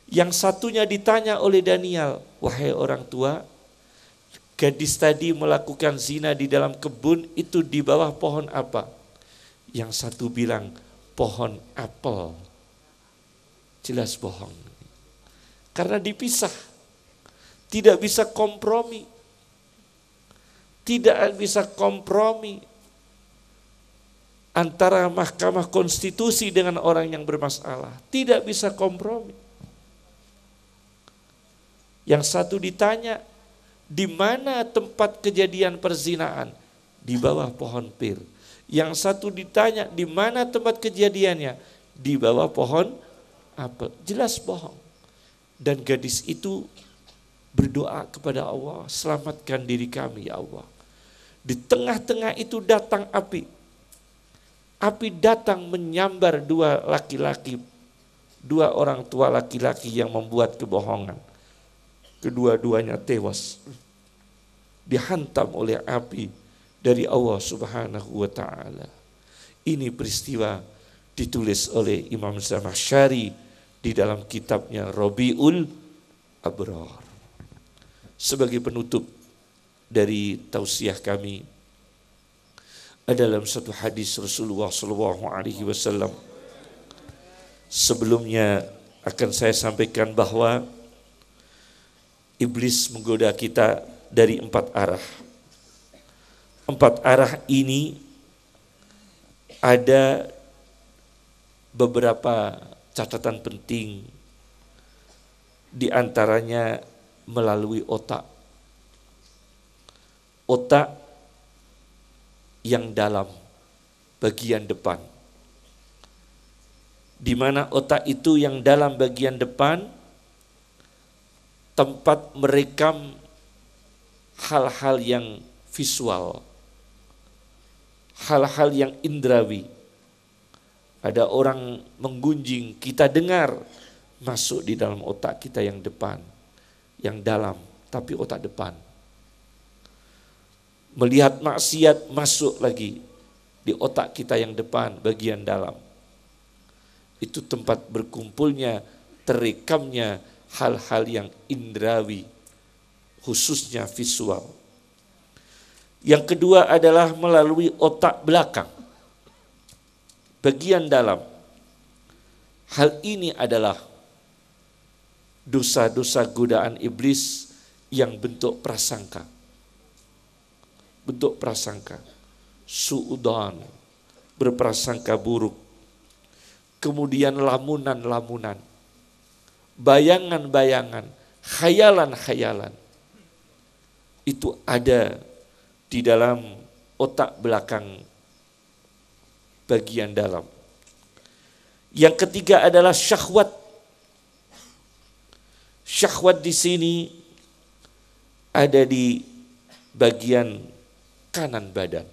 Yang satunya ditanya oleh Daniel, wahai orang tua, gadis tadi melakukan zina di dalam kebun itu di bawah pohon apa? Yang satu bilang pohon apel. Jelas bohong. Karena dipisah. Tidak bisa kompromi. Tidak bisa kompromi antara Mahkamah Konstitusi dengan orang yang bermasalah. Tidak bisa kompromi. Yang satu ditanya, di mana tempat kejadian perzinaan? Di bawah pohon pir. Yang satu ditanya, di mana tempat kejadiannya? Di bawah pohon apel. Jelas bohong. Dan gadis itu berdoa kepada Allah, selamatkan diri kami ya Allah. Di tengah-tengah itu datang api. Api datang menyambar dua laki-laki, dua orang tua laki-laki yang membuat kebohongan. Kedua-duanya tewas. Dihantam oleh api dari Allah Subhanahu wa ta'ala. Ini peristiwa ditulis oleh Imam Zamakhsyari di dalam kitabnya Rabiul Abrar. Sebagai penutup dari tausiah kami, ada dalam satu hadis Rasulullah SAW. Sebelumnya akan saya sampaikan bahwa iblis menggoda kita dari 4 arah. 4 arah ini ada beberapa catatan penting, di antaranya melalui otak. Otak yang dalam bagian depan. Di mana otak itu yang dalam bagian depan tempat merekam hal-hal yang visual, hal-hal yang indrawi. Ada orang menggunjing, kita dengar, masuk di dalam otak kita yang depan, yang dalam, tapi otak depan. Melihat maksiat masuk lagi di otak kita yang depan, bagian dalam. Itu tempat berkumpulnya, terekamnya hal-hal yang indrawi, khususnya visual. Yang kedua adalah melalui otak belakang, bagian dalam. Hal ini adalah dosa-dosa godaan iblis yang bentuk prasangka. Bentuk prasangka, suudan, berprasangka buruk. Kemudian lamunan-lamunan, bayangan-bayangan, khayalan-khayalan. Itu ada di dalam otak belakang bagian dalam. Yang ketiga adalah syahwat. Syahwat di sini ada di bagian kanan badan.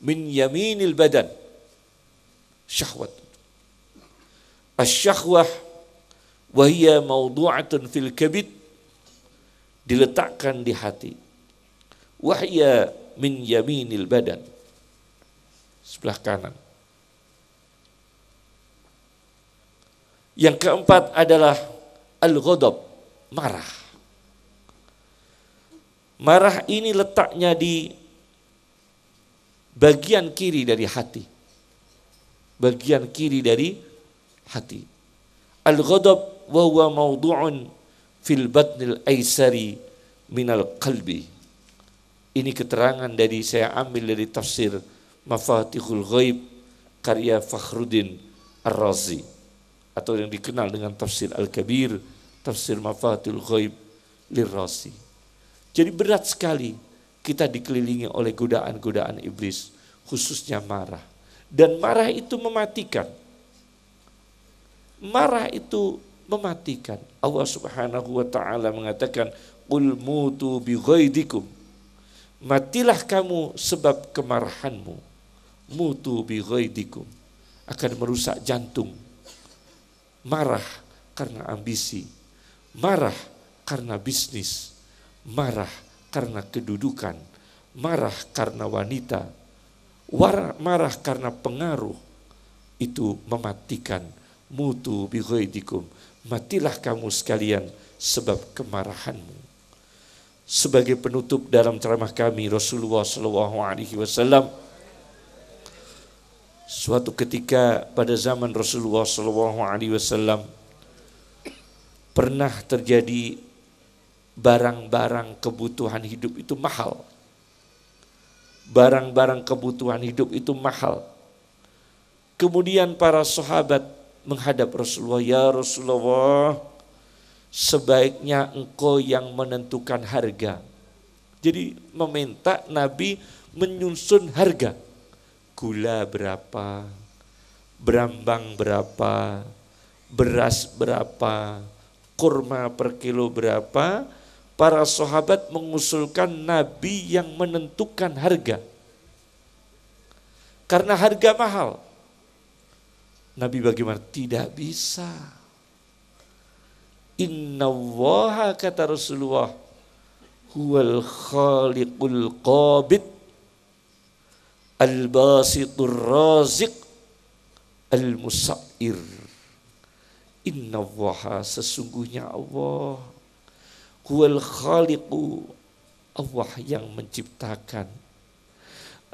Min yaminil badan. Syahwat. Asy-syahwah wa hiya mawdu'atun fil kabid, diletakkan di hati. Wa hiya min yaminil badan. Sebelah kanan. Yang keempat adalah al-ghadab, marah. Marah ini letaknya di bagian kiri dari hati. Bagian kiri dari hati. Al-ghadab wa huwa mawdu'un fil batnil aisari minal qalbi. Ini keterangan dari, saya ambil dari tafsir Mafatihul Ghaib karya Fakhruddin Ar-Razi, atau yang dikenal dengan tafsir Al-Kabir, tafsir Mafatihul Ghaib Lir-Razi. Jadi berat sekali kita dikelilingi oleh godaan-godaan iblis, khususnya marah. Dan marah itu mematikan. Marah itu mematikan. Allah Subhanahu wa ta'ala mengatakan, qul mutu bi ghaidikum. Matilah kamu sebab kemarahanmu. Mutu bi ghaidikum. Akan merusak jantung. Marah karena ambisi. Marah karena bisnis. Marah karena kedudukan. Marah karena wanita. Marah karena pengaruh. Itu mematikan. Mutu bi ghaidikum. Matilah kamu sekalian sebab kemarahanmu. Sebagai penutup dalam ceramah kami, Rasulullah SAW, suatu ketika pada zaman Rasulullah SAW pernah terjadi barang-barang kebutuhan hidup itu mahal. Barang-barang kebutuhan hidup itu mahal. Kemudian para sahabat menghadap Rasulullah, ya Rasulullah, sebaiknya engkau yang menentukan harga. Jadi meminta Nabi menyusun harga. Gula berapa, berambang berapa, beras berapa, kurma per kilo berapa, para sahabat mengusulkan Nabi yang menentukan harga. Karena harga mahal. Nabi bagaimana? Tidak bisa. Innallaha, kata Rasulullah, huwal khaliqul qabid al-basitur raziq al-musa'ir. Innallaha, sesungguhnya Allah, huwal khaliqu, Allah yang menciptakan,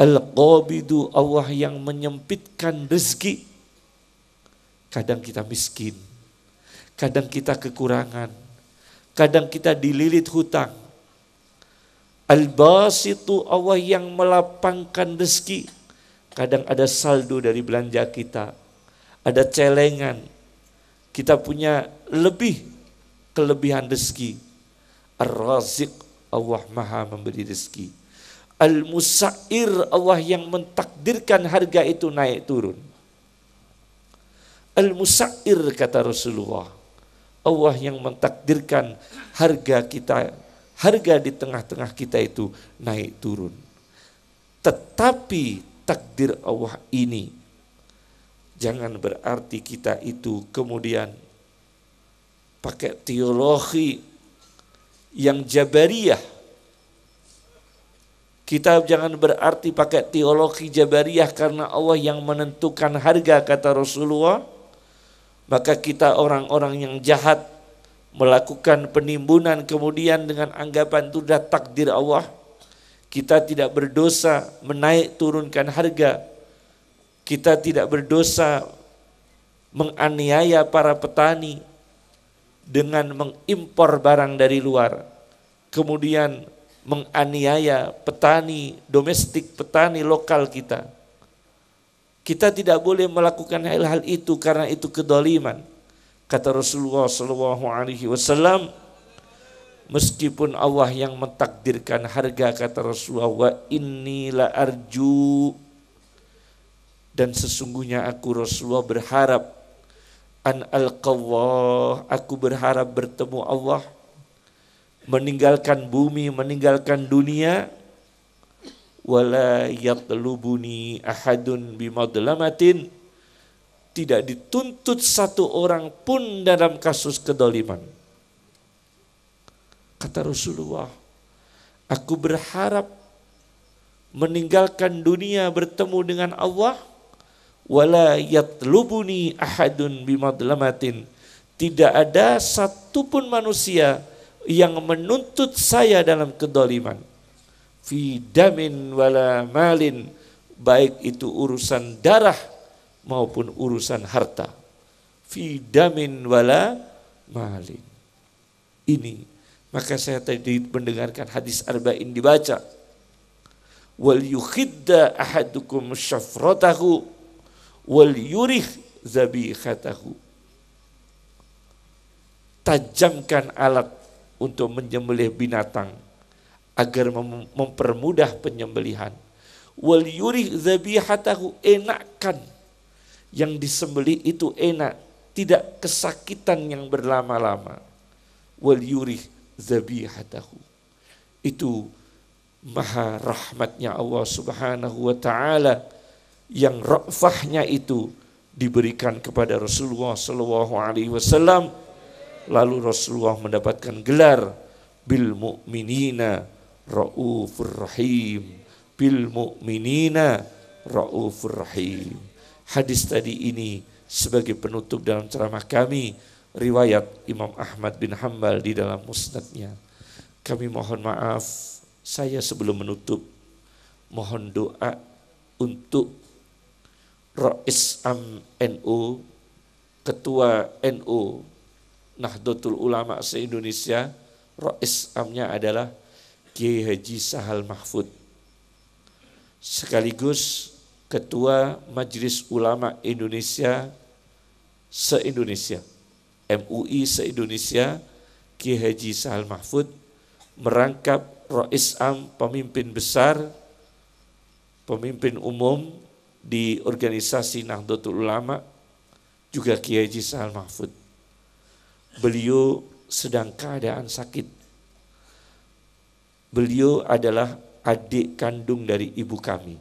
al-qabidu, Allah yang menyempitkan rezeki. Kadang kita miskin, kadang kita kekurangan, kadang kita dililit hutang. Al-basitu, Allah yang melapangkan rezeki. Kadang ada saldo dari belanja kita, ada celengan, kita punya kelebihan rezeki. Ar-Raziq, Allah maha memberi rezeki. Al-Musa'ir, Allah yang mentakdirkan harga itu naik turun. Al-Musa'ir, kata Rasulullah, Allah yang mentakdirkan harga di tengah-tengah kita itu naik turun. Tetapi takdir Allah ini jangan berarti kita itu kemudian pakai teologi yang jabariyah. Kita jangan berarti pakai teologi jabariyah karena Allah yang menentukan harga, kata Rasulullah. Maka kita orang-orang yang jahat melakukan penimbunan kemudian dengan anggapan itu sudah takdir Allah. Kita tidak berdosa menaik turunkan harga. Kita tidak berdosa menganiaya para petani dengan mengimpor barang dari luar. Kemudian menganiaya petani domestik, petani lokal kita. Kita tidak boleh melakukan hal-hal itu karena itu kedoliman. Kata Rasulullah SAW, meskipun Allah yang mentakdirkan harga, kata Rasulullah, wa inni la arju, dan sesungguhnya aku Rasulullah berharap, an alqallah, aku berharap bertemu Allah, meninggalkan bumi, meninggalkan dunia, wala yatlubuni ahadun bimadlamatin, tidak dituntut satu orang pun dalam kasus kedoliman. Kata Rasulullah, aku berharap meninggalkan dunia bertemu dengan Allah, wala yatlubuni ahadun bimadlamatin, tidak ada satupun manusia yang menuntut saya dalam kedoliman. Fi damin wala malin, baik itu urusan darah maupun urusan harta. Fi damin wala malin. Ini, maka saya tadi mendengarkan hadis arba'in dibaca. Wal yukhidda ahadukum syafratahu wal yurih zabihatahu. Tajamkan alat untuk menyembelih binatang agar mempermudah penyembelihan. Wal yurih zabihatahu, enakkan yang disembelih itu enak, tidak kesakitan yang berlama-lama. Wal yurih zabihatahu, itu maha rahmatnya Allah Subhanahu wa ta'ala yang ra'fahnya itu diberikan kepada Rasulullah sallallahu alaihi wasallam. Lalu Rasulullah mendapatkan gelar bil mu'minina raufur rahim, bil mu'minina raufur rahim. Hadis tadi ini sebagai penutup dalam ceramah kami, riwayat Imam Ahmad bin Hanbal di dalam musnadnya. Kami mohon maaf, saya sebelum menutup mohon doa untuk Rais Am NU, Ketua NU Nahdlatul Ulama se-Indonesia. Rais Amnya adalah Kiai Haji Sahal Mahfud, sekaligus Ketua Majelis Ulama Indonesia se-Indonesia, MUI se-Indonesia. Kiai Haji Sahal Mahfud merangkap Rais Am, pemimpin besar, pemimpin umum di organisasi Nahdlatul Ulama, juga Kiai Haji Sahal Mahfud. Beliau sedang keadaan sakit. Beliau adalah adik kandung dari ibu kami.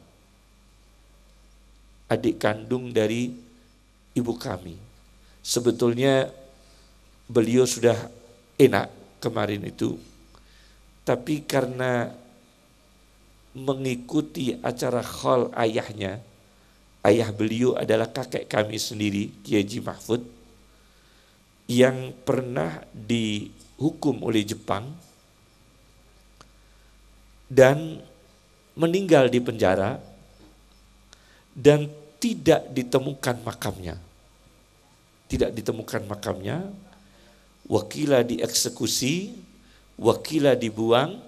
Adik kandung dari ibu kami. Sebetulnya beliau sudah enak kemarin itu, tapi karena mengikuti acara khol ayahnya, ayah beliau adalah kakek kami sendiri, Kiai Haji Mahfud, yang pernah dihukum oleh Jepang dan meninggal di penjara dan tidak ditemukan makamnya. Tidak ditemukan makamnya, wakilah dieksekusi, wakilah dibuang,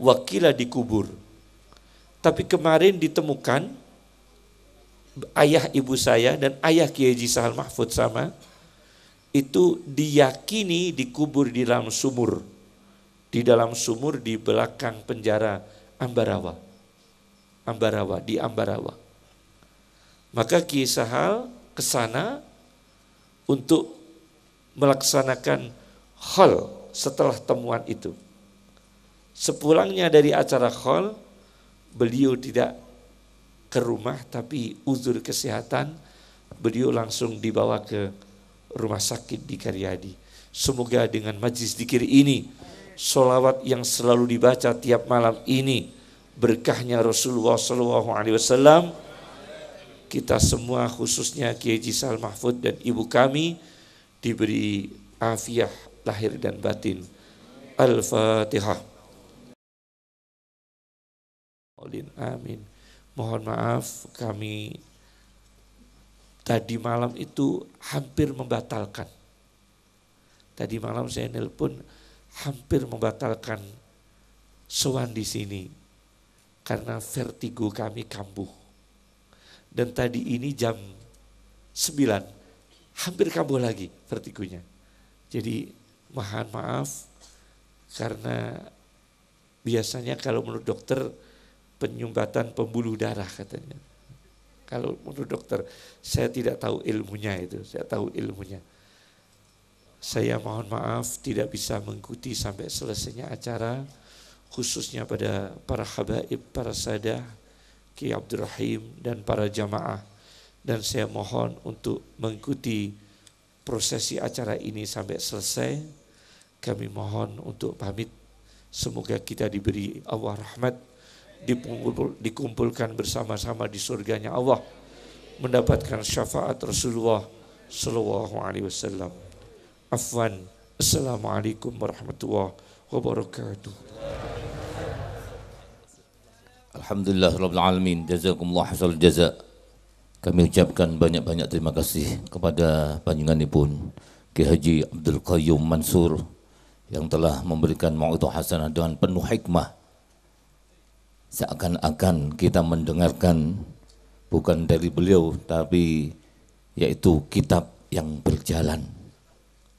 wakilah dikubur. Tapi kemarin ditemukan ayah ibu saya dan ayah Kiai Haji Sahal Mahfud sama, itu diyakini dikubur di dalam sumur. Di dalam sumur di belakang penjara Ambarawa. Di Ambarawa. Maka Kiai Sahal ke sana untuk melaksanakan khol setelah temuan itu. Sepulangnya dari acara khol, beliau tidak ke rumah tapi uzur kesehatan, beliau langsung dibawa ke rumah sakit di Karyadi. Semoga dengan majlis zikir ini, sholawat yang selalu dibaca tiap malam ini, berkahnya Rasulullah SAW, kita semua khususnya Kiai Haji Sahal Mahfud dan ibu kami diberi afiah lahir dan batin. Al-Fatihah. Amin. Mohon maaf kami tadi malam itu hampir membatalkan. Tadi malam saya nelpon hampir membatalkan sowan di sini karena vertigo kami kambuh. Dan tadi ini jam 9 hampir kambuh lagi vertigonya. Jadi mohon maaf karena biasanya kalau menurut dokter penyumbatan pembuluh darah katanya. Kalau menurut dokter, saya tidak tahu ilmunya itu, saya tahu ilmunya. Saya mohon maaf tidak bisa mengikuti sampai selesainya acara, khususnya pada para habaib, para sadah, Kiai Abdul Rahim dan para jamaah. Dan saya mohon untuk mengikuti prosesi acara ini sampai selesai. Kami mohon untuk pamit, semoga kita diberi Allah rahmat, dikumpulkan bersama-sama di surganya Allah, mendapatkan syafaat Rasulullah sallallahu alaihi wasallam. Afwan. Assalamualaikum warahmatullahi wabarakatuh. Alhamdulillah rabbil alamin, jazakumullah hasanul jaza. Kami ucapkan banyak-banyak terima kasih kepada panjenenganipun Kiai Haji Abdul Qayyum Mansur yang telah memberikan mau'izah hasanah dengan penuh hikmah. Seakan-akan kita mendengarkan bukan dari beliau tapi yaitu kitab yang berjalan.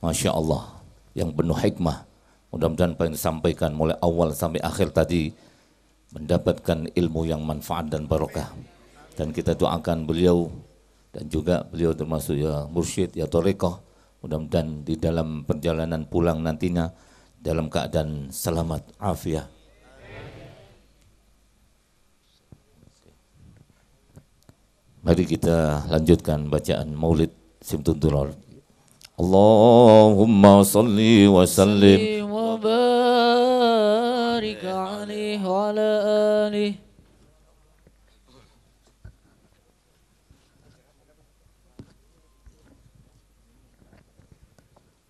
Masya Allah, yang penuh hikmah. Mudah-mudahan apa yang disampaikan mulai awal sampai akhir tadi mendapatkan ilmu yang manfaat dan barokah. Dan kita doakan beliau dan juga beliau termasuk ya mursyid, ya thariqah. Mudah-mudahan di dalam perjalanan pulang nantinya dalam keadaan selamat, afiah. Mari kita lanjutkan bacaan Maulid Simtun Durar. Allahumma salli wa sallim wa barik alaihi wa ala alihi.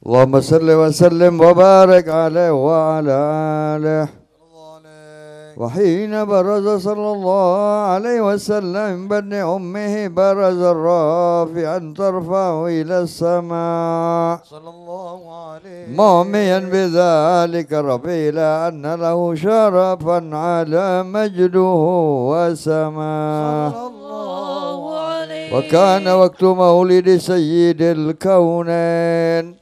Allahumma salli wa sallim wa barik alaihi wa ala alihi. وحين برز صلى الله عليه وسلم بن أمه برز رافعا طرفه إلى السماء صلى الله عليه مؤمنا بذلك ربيلا أن له شرفا على مجده وسماه صلى الله عليه. وكان وقت مولد سيد الكونين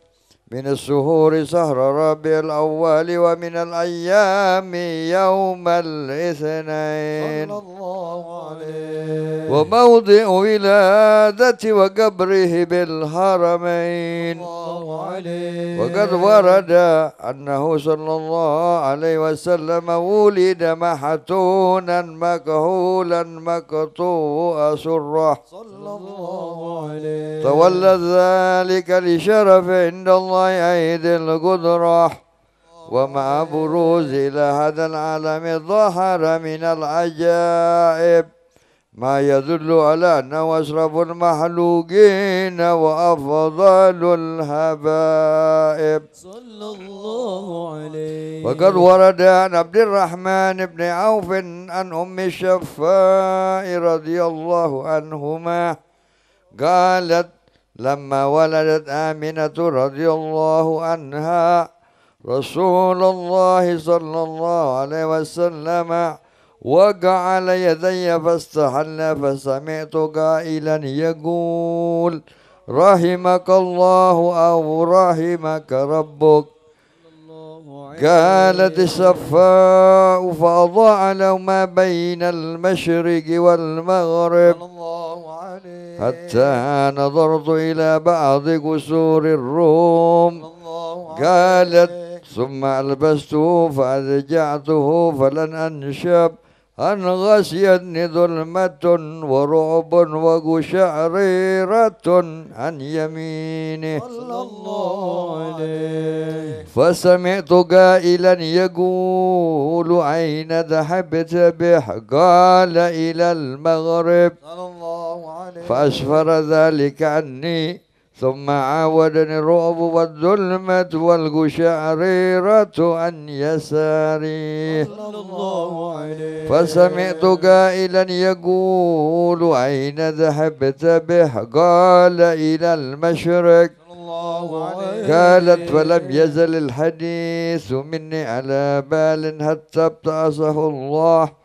من الشهور شهر ربيع الأول ومن الأيام يوم الاثنين صلى الله عليه. وموضع ولادة وقبره بالحرمين. وقد ورد أنه صلى الله عليه وسلم ولد محتونا مكهولا مقطوع سره تولى ذلك لشرف عند الله عيد القدرة. ومع بروز إلى هذا العالم ظهر من العجائب ما يدل على أنه أشرف المخلوقين وأفضل الحبائب صلى الله عليه. وقد ورد عن عبد الرحمن بن عوف عن أم الشفاء رضي الله عنهما قالت لما ولدت آمنة رضي الله عنها رسول الله صلى الله عليه وسلم وقع على يدي فاستحل فسمعت قائلا يقول رحمك الله أو رحمك ربك. قالت الشفاء فأضاع له ما بين المشرق والمغرب حتى نظرت إلى بعض قصور الروم. قالت ثم ألبسته فأرجعته فلن أنشب أن غشيتني ظلمة ورعب وقشعريرة عن يمينه صلى الله عليه. فسمعت قائلا يقول أين ذهبت به؟ قال إلى المغرب صلى الله عليه. فأسفر ذلك عني ثم عاودني الرعب والظلمة والقشعريرة عن يساري. فسمعت قائلا يقول أين ذهبت به؟ قال إلى المشرق. قالت فلم يزل الحديث مني على بال حتى ابتعثه الله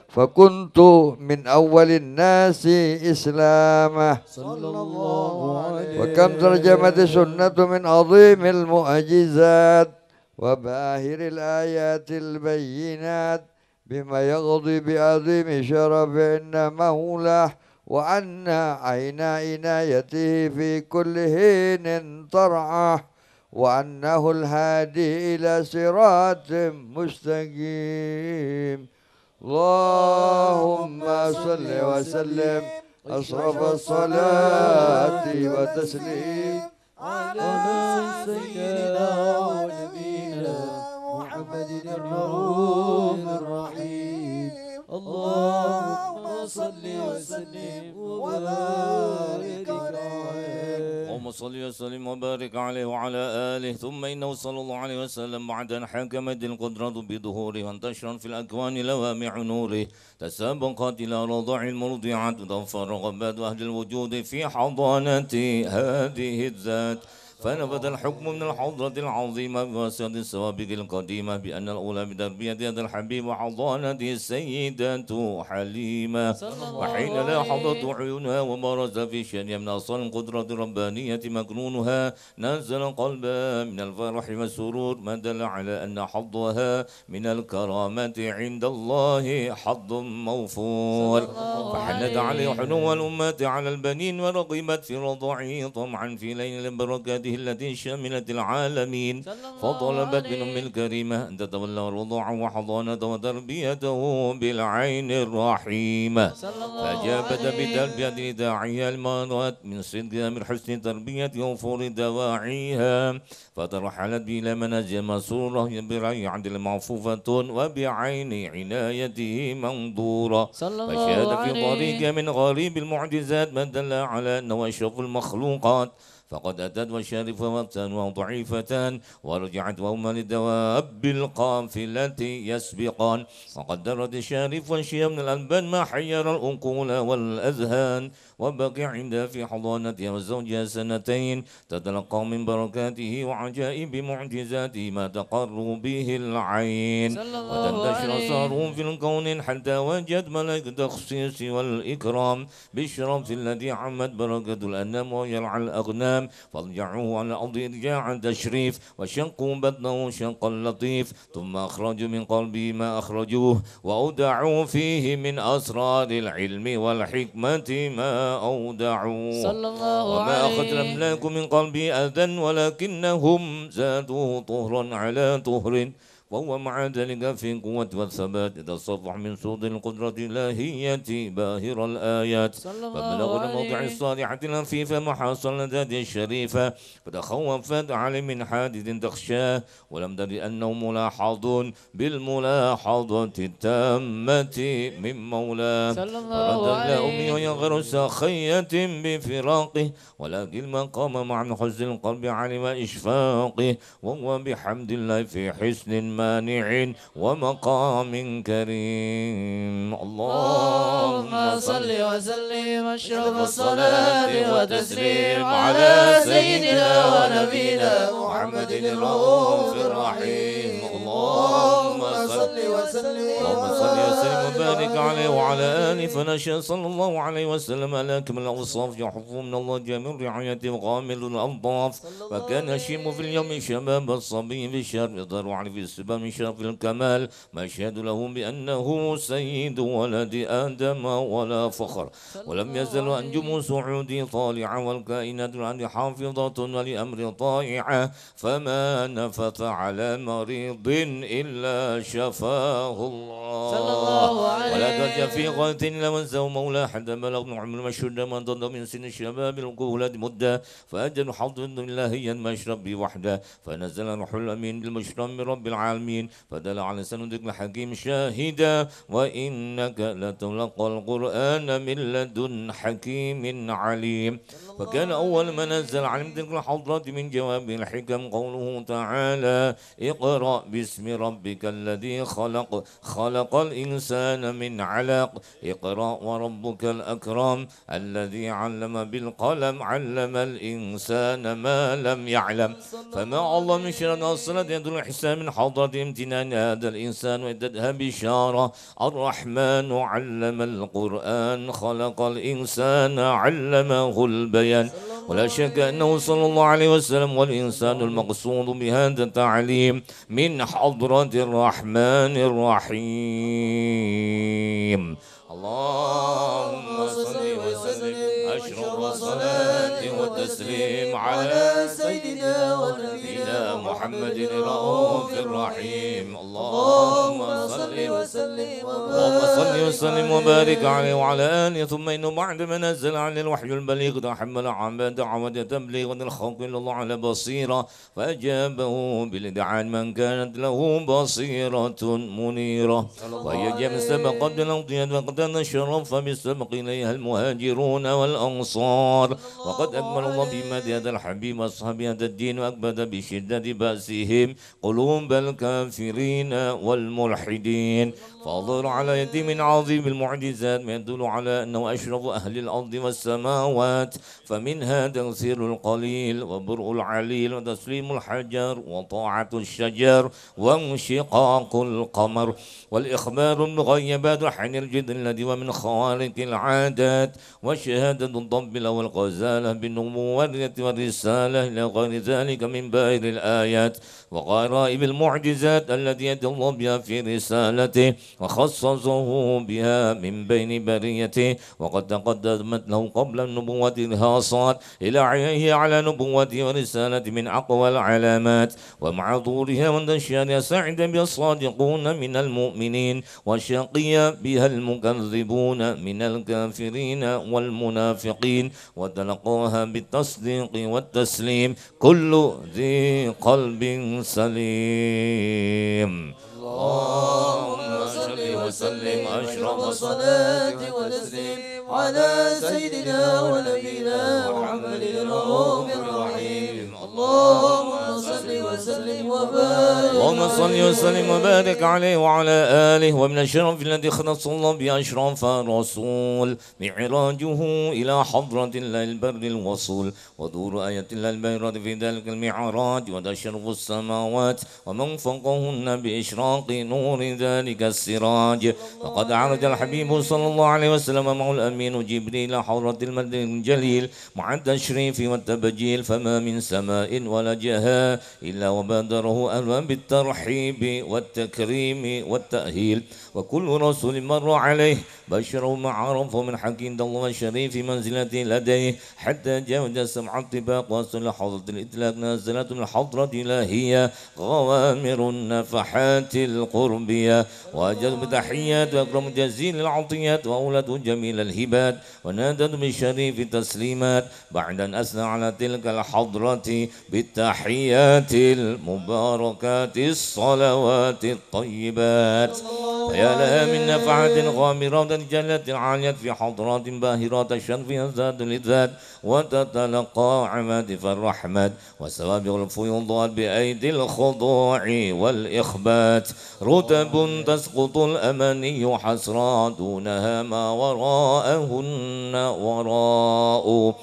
فكنت من أول الناس إسلاما صلى الله عليه. وكم ترجمت السنة من عظيم المعجزات وباهر الآيات البينات بما يقضي بعظيم شرف عند مولاه وأن عين عنايته في كل حين ترعاه وأنه الهادي إلى صراط مستقيم. اللهم صل وسلم أشرف الصلاة وتسليم على سيدنا ونبينا محمد الرؤوف الرحيم. اللهم صل وسلم وبارك عليه. اللهم صل وسلم وبارك عليه وعلى آله. ثم إنه صلى الله عليه وسلم بعد أن حكمت القدرة بظهوره وانتشرا في الأكوان لوامع نوره تسابقت إلى رضع المرضعات تنفر رغبات أهل الوجود في حضانة هذه الذات فنفذ الحكم من الحضرة العظيمة بواسطة السوابق القديمة بأن الأولى بتربية هذا الحبيب وحضانته السيدة حليمة. وحين لاحظت عيونها وبرز في شأنها من أصل القدرة الربانية مكنونها نزل قلبها من الفرح والسرور ما دل على أن حظها من الكرامة عند الله حظ موفور. فحنت عليه حنو الأمة على البنين ورغبت في رضعه طمعا في ليل البركات التي شملت العالمين فطلبت من أم الكريمة أن تتولى رضعه وحضانته وتربيته بالعين الرحيمة. فأجابت بتربية داعيها المرات من صدقها من حسن تربية وفور دواعيها فترحلت إلى منازل مسرورة برعي عدل معفوفة وبعين عنايته منظورة. فشهد في طريقها من غريب المعجزات ما دل على أنه أشرف المخلوقات فقد أتت وشارف وقتان وضعيفتان ورجعت وهما للدواب القافلة يسبقان. وقدرت الشارف والشيء من الألبان ما حير الأنقول والأذهان وبقي عندها في حضانتها وزوجها سنتين تتلقى من بركاته وعجائب معجزاته ما تقر به العين وتنتشر أثاره في الكون حتى وجد ملك التخصيص والإكرام بالشرف الذي عمت بركة الأنام ويرعى الأغنام الإسلام فاضجعوه على الأرض إرجاع التشريف وشقوا بطنه شقا لطيف ثم أخرجوا من قلبه ما أخرجوه وأودعوا فيه من أسرار العلم والحكمة ما أودعوه صلى الله وما أخذ عليه الأملاك من قلبه أذى ولكنهم زادوا طهرا على طهر وهو مع ذلك في قوة والثبات يتصفح من سود القدرة الإلهية باهر الآيات فبلغ الموضع الصالحة الخفيفة محاصل ذات الشريفة فتخوفت عليه من حادث تخشاه ولم تدر أنه ملاحظون بالملاحظة التامة من مولاه صلى الله فرد إلى عليه أمي وهي غير ساخية بفراقه ولكن ما قام مع حزن القلب علم إشفاقه وهو بحمد الله في حسن مانع ومقام كريم اللهم صل وسلم أشرف الصلاة وتسليم على سيدنا ونبينا محمد الرؤوف الرحيم اللهم صل وسلم وبارك عليه وعلى آله فنشأ صلى الله عليه وسلم على أكمل الأوصاف يحفظه من الله جميع رعايته وغامل الألطاف فكان يشم في اليوم شباب الصبي في الشهر يظهر عليه في السبا من شرف الكمال ما يشهد له بأنه سيد ولد آدم ولا فخر ولم يزل أنجم سعودي طالعة والكائنات الأرض حافظة ولأمر طائعة فما نفث على مريض إلا شفاه الله صلى الله عليه ولا ترجع في غاية إلا وانساه مولاه حتى بلغ عمر المشهد ما ضد من سن الشباب الكهولة مدة فأجل حظ إلهيا ما يشرب به وحده فنزل روح الأمين بالمشرب من رب العالمين فدل على سندك الحكيم شاهدا وإنك لتلقى القرآن من لدن حكيم عليم فكان أول ما نزل علم تلك الحضرة من جواب الحكم قوله تعالى اقرأ باسم ربك الذي خلق خلق الإنسان من علق اقرأ وربك الأكرم الذي علم بالقلم علم الإنسان ما لم يعلم فما الله من شر الصلاة يدل الحسان من حضرة امتنان هذا الإنسان وإدتها بشارة الرحمن علم القرآن خلق الإنسان علمه البيان ولا شك أنه صلى الله عليه وسلم والإنسان المقصود بهذا التعليم من حضرة الرحمن الرحيم اللهم صل وسلم أشرف الصلاة والتسليم على سيدنا ونبينا محمد الرؤوف الرحيم اللهم صل وسلم وبارك عليه وعلى آله ثم إنه بعد ما نزل على الوحي البليغ تحمل عن دعوة تبليغ الخلق إلى الله على بصيرة فأجابه بالإدعاء من كانت له بصيرة منيرة وهي جمع سبقت بالأوطيات وقد الشرف بالسبق إليها المهاجرون والأنصار وقد أكمل الله بمدح هذا الحبيب وأصحاب هذا الدين وأكبد بشدة بأسهم قلوب الكافرين والملحدين فأظهر على يد من عظيم المعجزات ما يدل على أنه أشرف أهل الأرض والسماوات فمنها تغسيل القليل وبرء العليل وتسليم الحجر وطاعة الشجر وانشقاق القمر والإخبار المغيبات حين الجد الذي ومن خوارق العادات وشهادة الضب والغزالة بالنبوة والرسالة إلى غير ذلك من بائر الآيات وغرائب المعجزات التي يدل الله بها في رسالته وخصصه بها من بين بريته وقد تقدمت له قبل النبوة إرهاصات إلى عينه على نبوته ورسالته من أقوى العلامات ومع ظهورها وانتشارها سعد بها الصادقون من المؤمنين وشقي بها المكذبون من الكافرين والمنافقين وتلقاها بالتصديق والتسليم كل ذي قلب سليم اللهم صل وسلم أشرف الصلاة والتسليم على سيدنا ونبينا محمد الرؤوف الرحيم اللهم صل وسلم وبارك اللهم صل وسلم وبارك عليه وعلى آله. ومن الشرف الذي خلص الله بأشرف الرسول معراجه إلى حضرة الله البر الوصول ودور آية الله البيضاء في ذلك المعراج وتشرف السماوات ومن فوقهن بإشراق نور ذلك السراج. فقد عرج الحبيب صلى الله عليه وسلم مع الأمين جبريل حضرة المجد الجليل مع التشريف والتبجيل، فما من سماء ولا جهة إلا وبادره أهلا بالترحيب والتكريم والتأهيل. وكل رسول مر عليه بشره ما عرفه من حق عند الله الشريف منزلته لديه حتى جاوز سمع الطباق وصل حضرة الإطلاق نازلة الحضرة الإلهية غوامر النفحات القربية. وأجل بتحيات وأكرم جزيل العطيات وأولاد جميل الهبات ونادت بالشريف التسليمات بعد أن أثنى على تلك الحضرة بالتحيات المباركات الصلوات الطيبات. فيا لها من نفعات غامرة جلت عالية في حضرات باهرات الشرف ذات الإذات وتتلقى عمادف الرحمة وسوابق الفيوضات بأيدي الخضوع والإخبات. رتب تسقط الأماني حسرا دونها ما وراءهن وراء.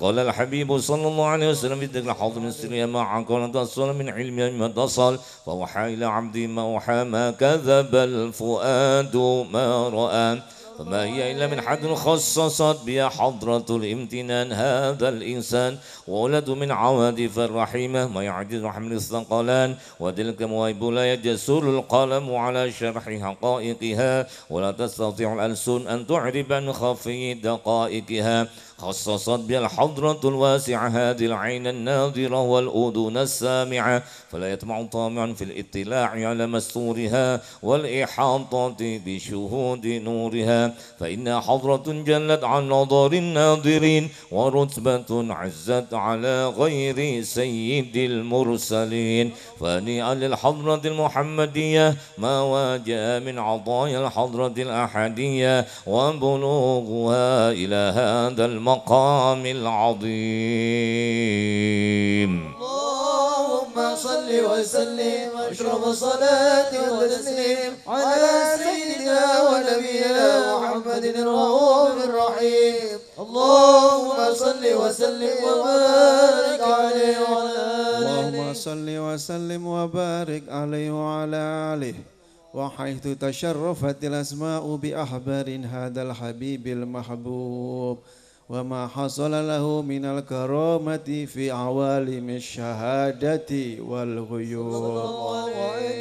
قال الحبيب صلى الله عليه وسلم في ذكر حظ من سرية ما عقل تصل من علم ما تصل فوحى إلى عبدي ما وحى ما كذب الفؤاد ما رأى. فما هي إلا من حد خصصت بها حضرة الامتنان هذا الإنسان وولد من عوادف الرحيمة ما يعجز حمل الثقلان وتلك مواهب لا يجسر القلم على شرح حقائقها ولا تستطيع الألسن أن تعرب عن خفي دقائقها. خصصت بها الحضرة الواسعة هذه العين الناظرة والأذن السامعة فلا يطمع طامع في الاطلاع على مستورها والإحاطة بشهود نورها فإنها حضرة جلت عن نظر الناظرين ورتبة عزت على غير سيد المرسلين. فهنيئا للحضرة المحمدية ما واجه من عطايا الحضرة الأحدية وبلوغها إلى هذا المقام العظيم. اللهم صل وسلم واشرف الصلاة والتسليم على سيدنا ونبينا محمد الرؤوف الرحيم. اللهم صل وسلم وبارك عليه وعلى آله. اللهم صل وسلم وبارك عليه وعلى آله. وحيث تشرفت الأسماء بأحبار هذا الحبيب المحبوب وما حصل له من الكرامة في عوالم الشهادة والغيوب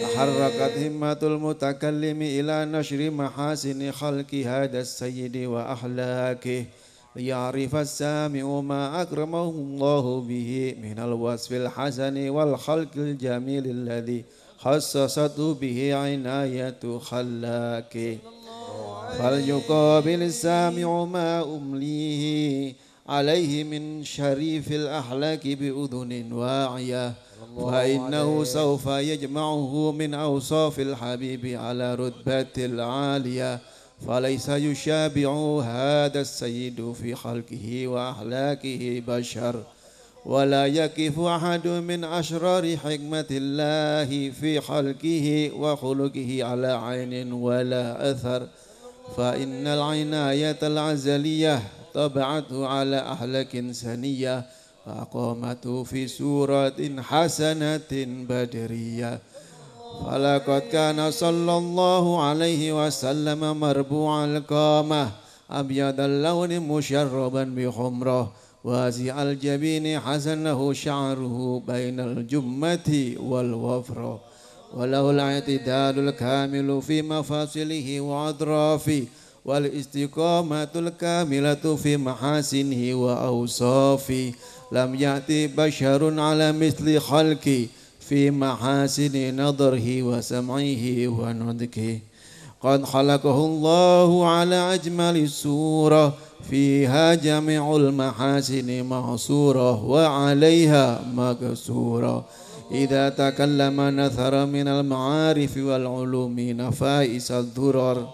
تحركت همة المتكلم إلى نشر محاسن خلق هذا السيد وأخلاقه ليعرف السامع ما أكرمه الله به من الوصف الحسن والخلق الجميل الذي خصصته به عناية خلاقه. فليقابل السامع ما أمليه عليه من شريف الأخلاق بأذن واعية فإنه سوف يجمعه من أوصاف الحبيب على رتبة العالية فليس يشابه هذا السيد في خلقه وأخلاقه بشر ولا يكف أحد من أشرار حكمة الله في خلقه وخلقه على عين ولا أثر فإن العناية العزلية طبعته على أخلاق سنية فأقامته في سورة حسنة بدرية. فلقد كان صلى الله عليه وسلم مربوع القامة أبيض اللون مشربا بحمرة واسع الجبين حسنه شعره بين الجمة والوفرة وله الاعتدال الكامل في مفاصله وأطرافه والاستقامة الكاملة في محاسنه وأوصافه. لم يأتي بشر على مثل خلقه في محاسن نظره وسمعه ونطقه. قد خلقه الله على أجمل صورة فيها جميع المحاسن محصورة وعليها مقصورة. إذا تكلم نثر من المعارف والعلوم نفائس الدرر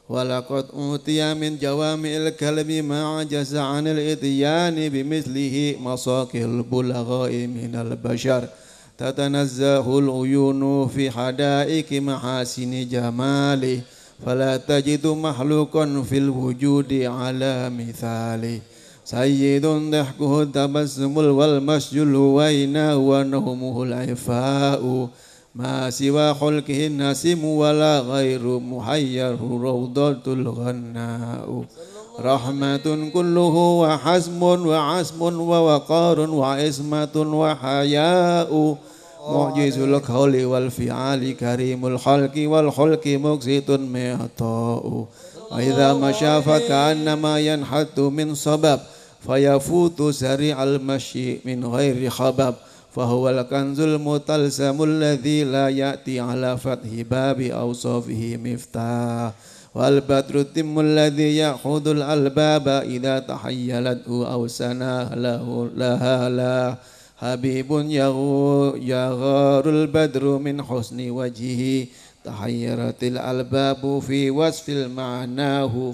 ولقد أوتي من جوامع الكلم ما عجز عن الإتيان بمثله مساق البلغاء من البشر تتنزه العيون في حدائق محاسن جماله فلا تجد مخلوقا في الوجود على مثاله سيد ضحكه التبسم والمشي الهوينا ونومه العفاء ما سوى خلقه النسيم ولا غير محير روضة الغناء رحمة كله وحزم وعزم ووقار وعصمة وحياء معجز القول والفعال كريم الخلق والخلق مقسط معطاء وإذا مشى فكأنما ينحت من صبب فيفوت سريع المشي من غير خبب فهو الكنز المتلسم الذي لا يأتي على فتح باب أوصافه مفتاح والبدر التم الذي يأخذ الألباب إذا تحيلته أو سناه لها لا حبيب يغار البدر من حسن وجهه تحيرت الألباب في وصف المعناه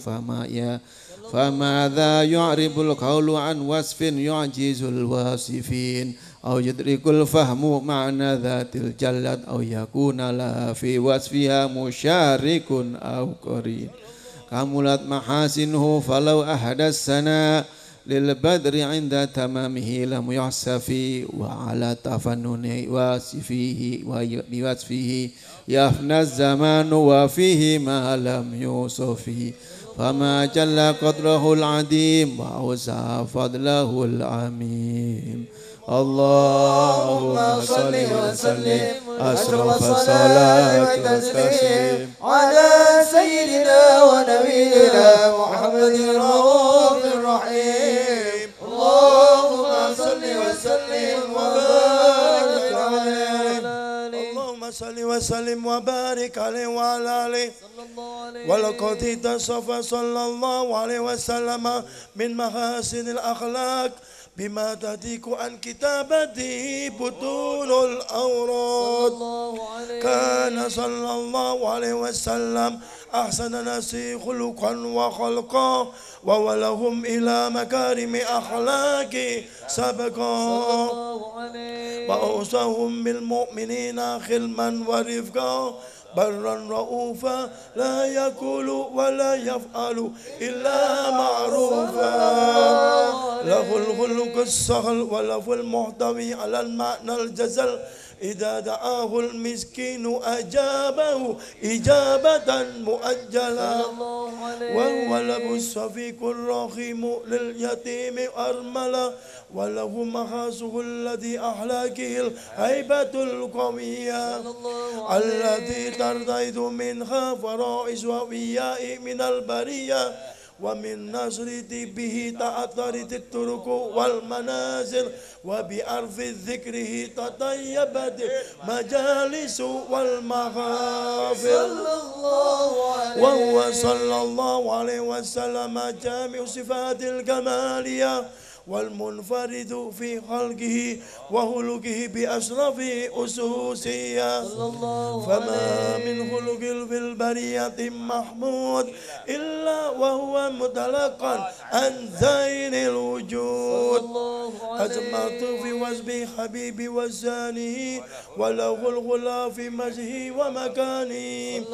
فماذا يعرب القول عن وصف يعجز الواصفين أو يدرك الفهم معنى ذات الجلد أو يكون لها في وصفها مشارك أو قرين كملت محاسنه فلو أحد السناء للبدر عند تمامه لم يحسفي وعلى تفنن بوصفه يفنى الزمان وفيه ما لم يوصف فما جل قدره العظيم وأوسع فضله العميم اللهم صل وسلم أشرف الصلاة والتسليم على سيدنا ونبينا محمد الرؤوف الرحيم اللهم صل وسلم وبارك عليه اللهم صل وسلم وبارك عليه وعلى آله ولقد اتصف صلى الله عليه وسلم من محاسن الأخلاق بما تهتك عن كتابته بطون الأوراد كان صلى الله عليه وسلم أحسن الناس خلقا وخلقا وولهم إلى مكارم أخلاق سبقا وأوصاهم بالمؤمنين خلما ورفقا برا رؤوفا لا يقول ولا يفعل إلا معروفا له الخلق السهل وله المحتوي على المعنى الجزل إذا دعاه المسكين أجابه إجابة مؤجلة وهو له الصفيق الرحيم لليتيم أرملا وله محاسه الذي أحلاكه الهيبة القوية التي ترتيد منها فرائس وإياء من البرية ومن نشرة به تأثرت الطرق والمنازل وبعرف ذكره تطيبت مجالس والمغافر وهو صلى الله عليه وسلم جامع صفات الكمالية والمنفرد في خلقه وخلقه بأشرف أسوسية فما من خلق في البرية محمود إلا وهو متلقى عن زين الوجود أجمعت في وصف حبيبي وزانه وله الغلا في مجهه ومكانه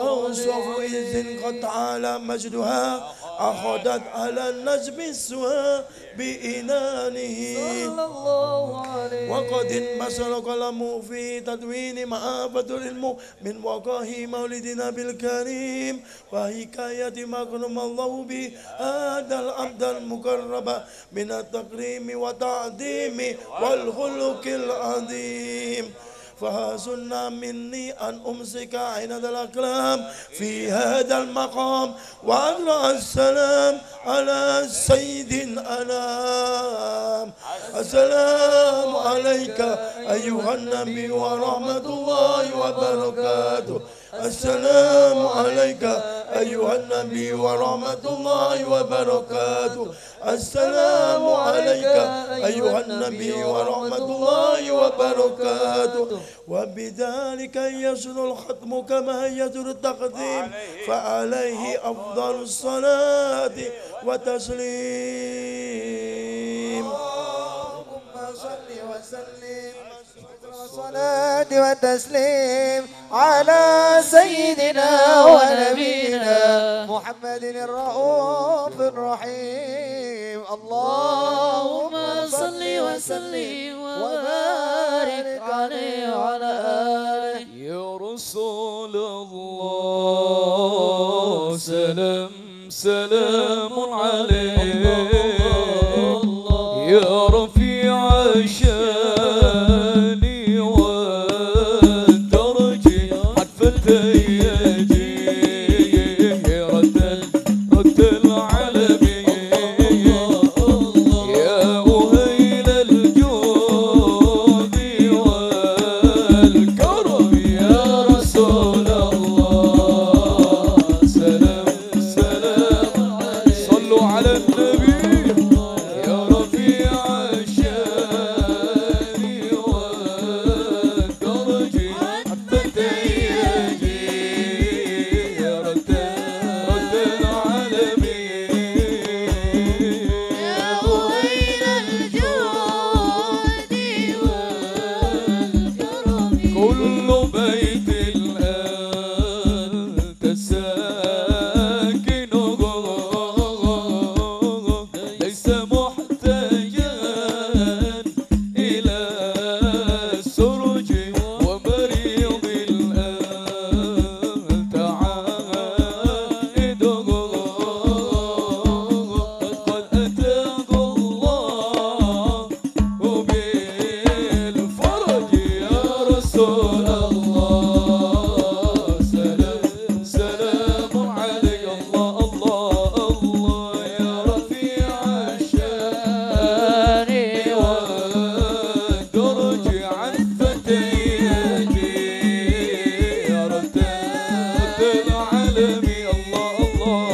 أوصف إذ قد تعالى مجدها أخذت على النجم السوى بإنانه وقد انبسر قلمه في تدوين مآبة العلم من وقاه مولدنا بالكريم وحكاية ما أكرم الله به هذا العبد المقرب من التكريم والتعظيم والخلق العظيم فحسن مني أن أمسك عناد الأقلام في هذا المقام وأقرأ السلام على سيد الأنام السلام عليك أيها النبي ورحمة الله وبركاته السلام عليك أيها النبي ورحمة الله وبركاته السلام عليك أيها النبي ورحمة الله وبركاته وبذلك يسر الختم كما يسر التقديم فعليه أفضل الصلاة وتسليم اللهم صل وسلم الصلاة والتسليم على سيدنا ونبينا محمد الرؤوف الرحيم. اللهم صل وسلم وبارك عليه وعلى آله. يا رسول الله سلام سلام عليك يا رفيع الشان والدرج عطفة يجي رد العالمين يا أهيل الجود والكرم يا رسول الله سلام سلام صلوا على النبي يا رفيع الشان والدرج حتى يجي رد العالمين يا أهيل الجود والكرم كل بيت أنت ساكنه ليس محتاجا إلى السرج ومريض أنت عائده قد أتاك الله بالفرج يا رسول الله سلام سلام عليك الله الله الله يا رفيع الشان والدرج عفة يدي يا رد العالم الله الله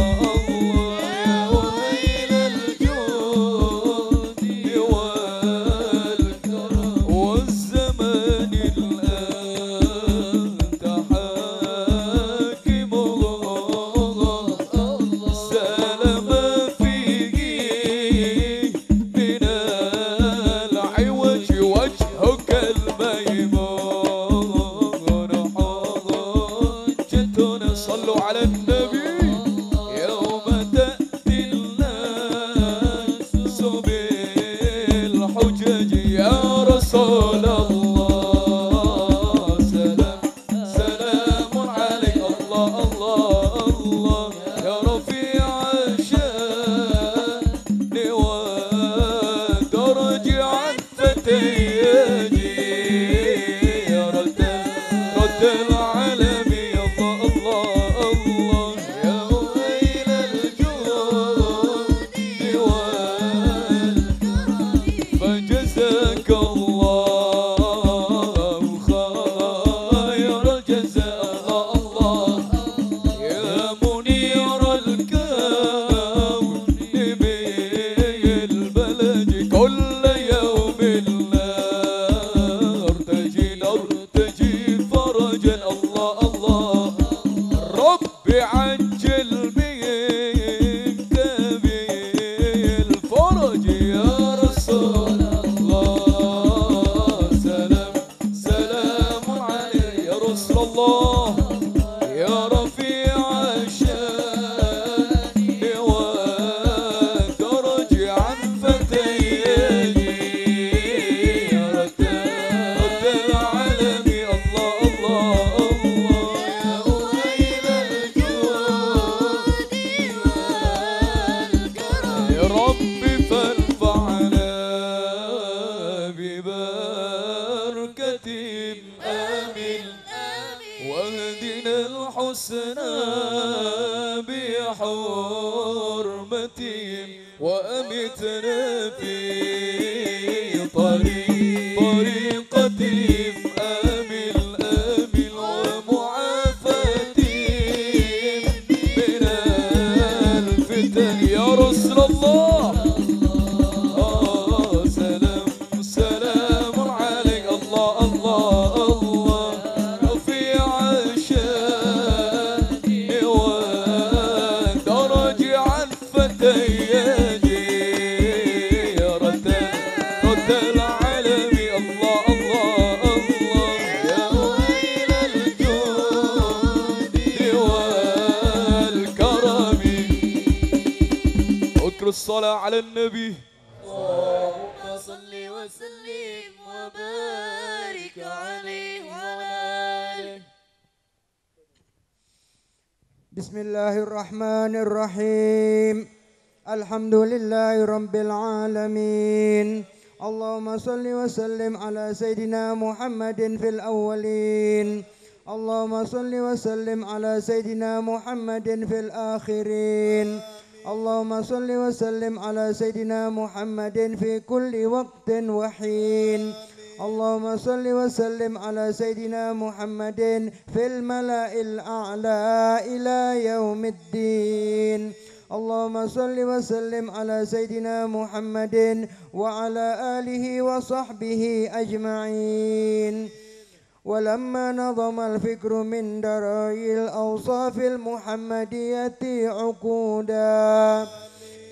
الله يا ويل الجود والكرم والزمان أنت حاكمه سلم فيه من العوج وجهك الميمون حجتنا صلوا على النبي يوم تأتي الناس بالحجج يا رسول الله سلام سلام عليك الله الله الله يا رفيع الشان والدرج عفة يجي يا رد العالم الله الله الله يا ويل الجود والكرم فجزاك الله خير الجزاء الله يا منير الكون بالبلد كل يوم نرتجي فرجا الله الله ربي عجل منك بالفرج يا رسول الله سلام سلام عليك يا رسول الله يا رفيع الشان والدرج عفة يدي يا رد العالم الله الله الله يا ويل الجود والكرم يا ربي فارفعنا ببركة آمين واهدنا الحسنى بحرمتهم وأمتنا في طريقتهم آمين آمين ومعافاتهم من الفتن يا رسول الله سلام سلام عليك الله الله الله رفيع الشان والدرج عفة يدي رد العالم الله الله الله ذكر الصلاة على النبي. اللهم صل وسلم وبارك عليه وعلى آله. بسم الله الرحمن الرحيم. الحمد لله رب العالمين. اللهم صل وسلم على سيدنا محمد في الأولين. اللهم صل وسلم على سيدنا محمد في الآخرين. اللهم صل وسلم على سيدنا محمد في كل وقت وحين. اللهم صل وسلم على سيدنا محمد في الملأ الأعلى إلى يوم الدين. اللهم صل وسلم على سيدنا محمد وعلى آله وصحبه أجمعين. ولما نظم الفكر من درائي الأوصاف المحمدية عقودا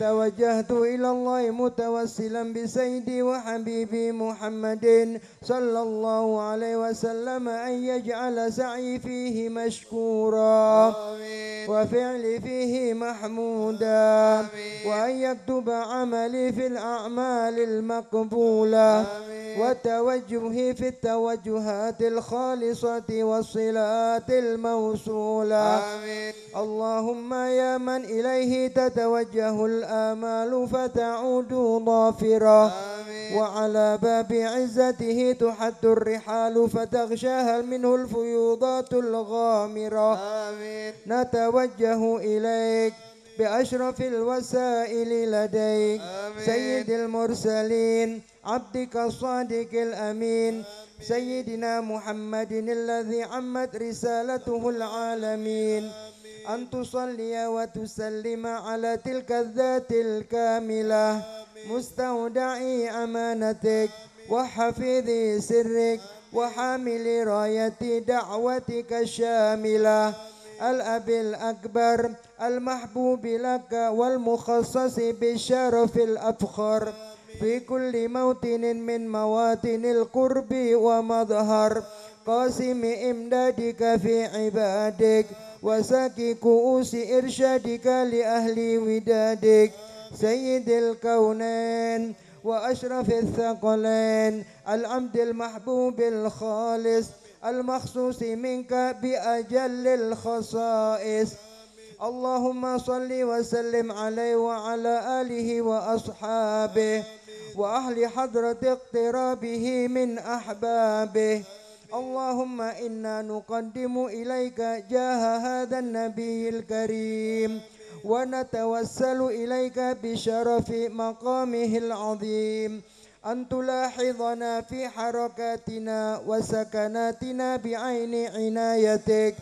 توجهت إلى الله متوسلا بسيدي وحبيبي محمد صلى الله عليه وسلم أن يجعل سعي فيه مشكورا وفعلي فيه محمودا وأن يكتب عملي في الأعمال المقبولة وتوجهي في التوجهات الخالصة والصلات الموصولة. اللهم يا من إليه تتوجه الآمال فتعود ظافرة وعلى باب عزته تحت الرحال فتغشاها منه الفيوضات الغامرة. نتوجه إليك بأشرف الوسائل لديك سيد المرسلين عبدك الصادق الأمين سيدنا محمد الذي عمت رسالته العالمين أن تصلي وتسلم على تلك الذات الكاملة مستودعي أمانتك وحفيظ سرك وحامل راية دعوتك الشاملة الأب الأكبر المحبوب لك والمخصص بالشرف الأفخر في كل موطن من مواطن القرب ومظهر قاسم إمدادك في عبادك وساكي كؤوس إرشادك لأهل ودادك سيد الكونين وأشرف الثقلين العبد المحبوب الخالص المخصوص منك بأجل الخصائص. اللهم صل وسلم عليه وعلى آله وأصحابه وأهل حضرة اقترابه من أحبابه. اللهم إنا نقدم إليك جاه هذا النبي الكريم ونتوسل إليك بشرف مقامه العظيم أن تلاحظنا في حركاتنا وسكناتنا بعين عنايتك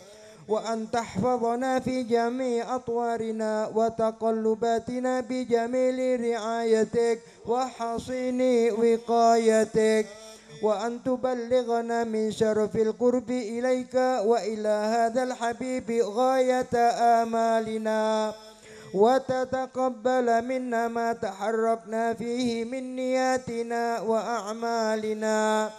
وأن تحفظنا في جميع أطوارنا وتقلباتنا بجميل رعايتك وحصين وقايتك وأن تبلغنا من شرف القرب إليك وإلى هذا الحبيب غاية آمالنا وتتقبل منا ما تحركنا فيه من نياتنا وأعمالنا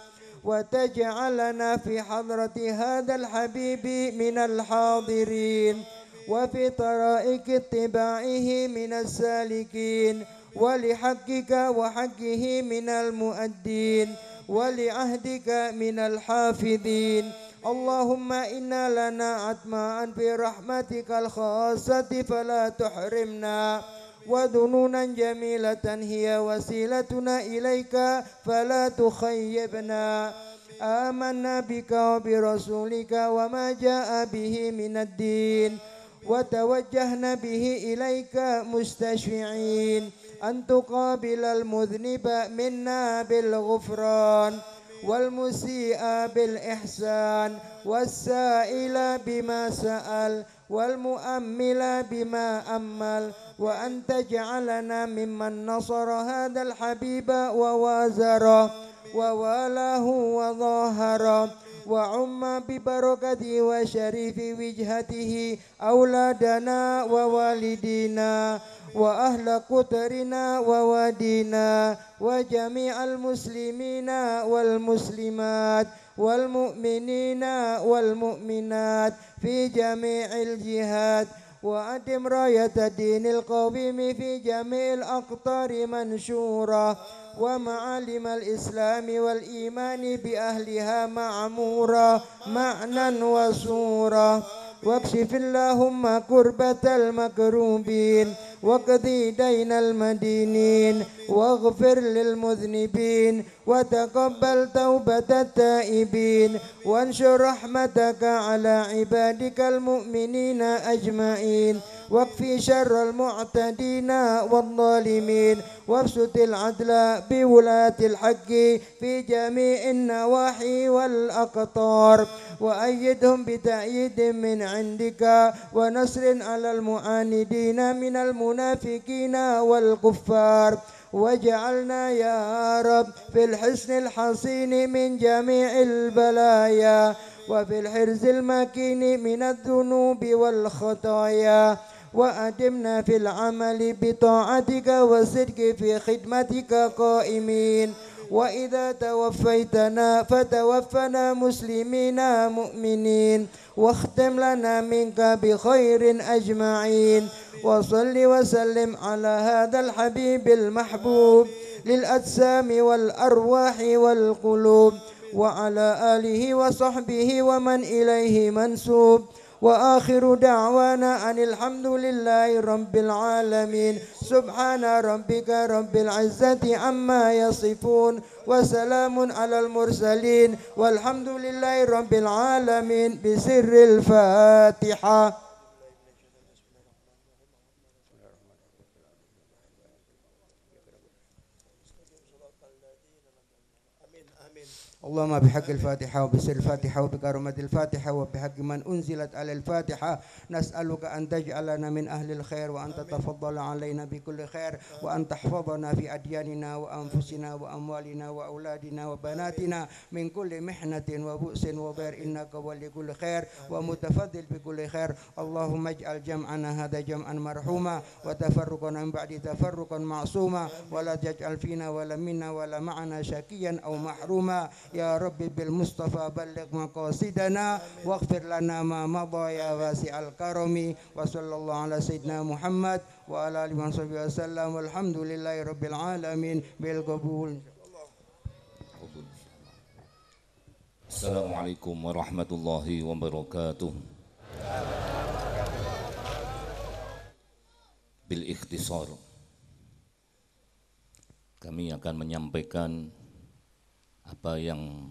وتجعلنا في حضرة هذا الحبيب من الحاضرين وفي طرائق اتباعه من السالكين ولحقك وحقه من المؤدين ولعهدك من الحافظين. اللهم إنا لنا أطماعا في رحمتك الخاصة فلا تحرمنا وذنونا جميلة هي وسيلتنا إليك فلا تخيبنا. آمنا بك وبرسولك وما جاء به من الدين وتوجهنا به إليك مستشفعين أن تقابل المذنب منا بالغفران والمسيء بالإحسان والسائل بما سأل والمؤمل بما أمل وأن تجعلنا ممن نصر هذا الحبيب ووازره ووالاه وظاهره وعم ببركته وشريف وجهته أولادنا ووالدينا وأهل قطرنا ووادينا وجميع المسلمين والمسلمات والمؤمنين والمؤمنات في جميع الجهات وأدم راية الدين القويم في جميع الأقطار منشورة ومعالم الإسلام والإيمان بأهلها معمورة معنى وصورة واكشف اللهم كربة المكروبين واقضي دين المدينين واغفر للمذنبين وتقبل توبة التائبين وانشر رحمتك على عبادك المؤمنين أجمعين واكفي شر المعتدين والظالمين وابسط العدل بولاة الحق في جميع النواحي والأقطار وأيدهم بتأييد من عندك ونصر على المعاندين من المنافقين والكفار واجعلنا يا رب في الحصن الحصين من جميع البلايا وفي الحرز المكين من الذنوب والخطايا وأدمنا في العمل بطاعتك والصدق في خدمتك قائمين وإذا توفيتنا فتوفنا مسلمين مؤمنين واختم لنا منك بخير أجمعين وصل وسلم على هذا الحبيب المحبوب للأجسام والأرواح والقلوب وعلى آله وصحبه ومن إليه منسوب وآخر دعوانا أن الحمد لله رب العالمين سبحان ربك رب العزة عما يصفون وسلام على المرسلين والحمد لله رب العالمين بسر الفاتحة. اللهم بحق الفاتحة وبسر الفاتحة وبكرامة الفاتحة وبحق من أنزلت على الفاتحة نسألك أن تجعلنا من أهل الخير وأن تتفضل علينا بكل خير وأن تحفظنا في أدياننا وأنفسنا وأموالنا وأولادنا وبناتنا من كل محنة وبؤس وضير إنك ولي كل خير ومتفضل بكل خير. اللهم اجعل جمعنا هذا جمعا مرحوما وتفرقنا من بعد تفرقا معصوما ولا تجعل فينا ولا منا ولا معنا شقيا أو محروما يا ربي بالمصطفى بلغ مقاصدنا واغفر لنا ما مضى يا واسع الكرم وصلى الله على سيدنا محمد وعلى آله وصحبه وسلم والحمد لله رب العالمين بالقبول. Assalamualaikum warahmatullahi wabarakatuh. Bil ikhtisar kami akan menyampaikan apa yang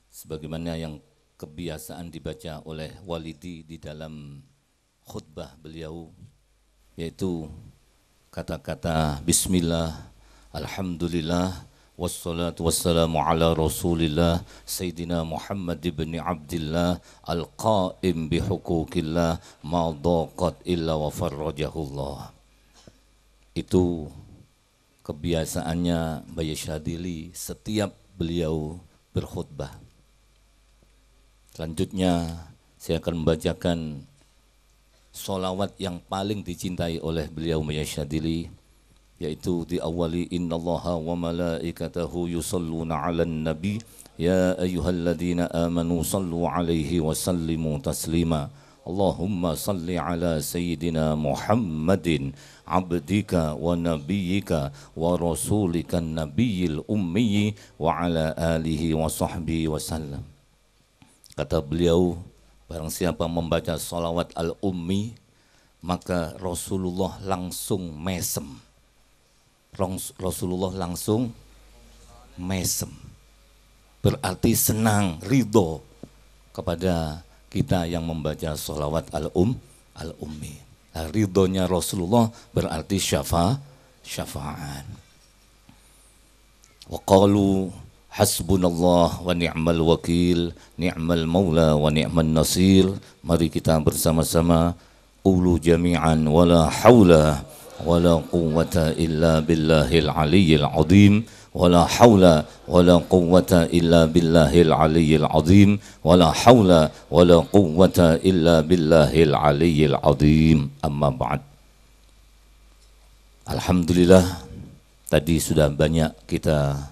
sebagaimana yang kebiasaan dibaca oleh Walidi di dalam khutbah beliau, yaitu kata-kata bismillah, alhamdulillah, wassalatu wassalamu ala rasulillah Sayyidina Muhammad ibn Abdillah al-qa'im bihukukillah ma daqat illa wa farrajahullah. Itu kebiasaannya Buya Syadili setiap beliau berkhutbah. Selanjutnya saya akan membacakan solawat yang paling dicintai oleh beliau Buya Syadili, yaitu diawali innallaha wa malaikatahu yusalluna 'alan nabi ya ayyuhalladzina amanu sallu 'alaihi wa sallimu taslima. Allahumma salli ala sayyidina Muhammadin abdika wa nabiyyika wa rasulika nabiyil ummi wa ala alihi wa sahbihi wa sallam. Kata beliau, barang siapa membaca salawat al-ummi maka Rasulullah langsung mesem. Rasulullah langsung mesem, berarti senang, ridho kepada kita yang membaca sholawat al-ummi. Nah, ridhonya Rasulullah berarti syafa'an. Wa qalu hasbunallah wa ni'mal wakil, ni'mal maula wa ni'man nasir. Mari kita bersama-sama ulu jami'an wala hawla wala quwwata illa billahil aliyyil azim. ولا حول ولا قوة إلا بالله العلي العظيم ولا حول ولا قوة إلا بالله العلي العظيم أما بعد. Alhamdulillah, tadi sudah banyak kita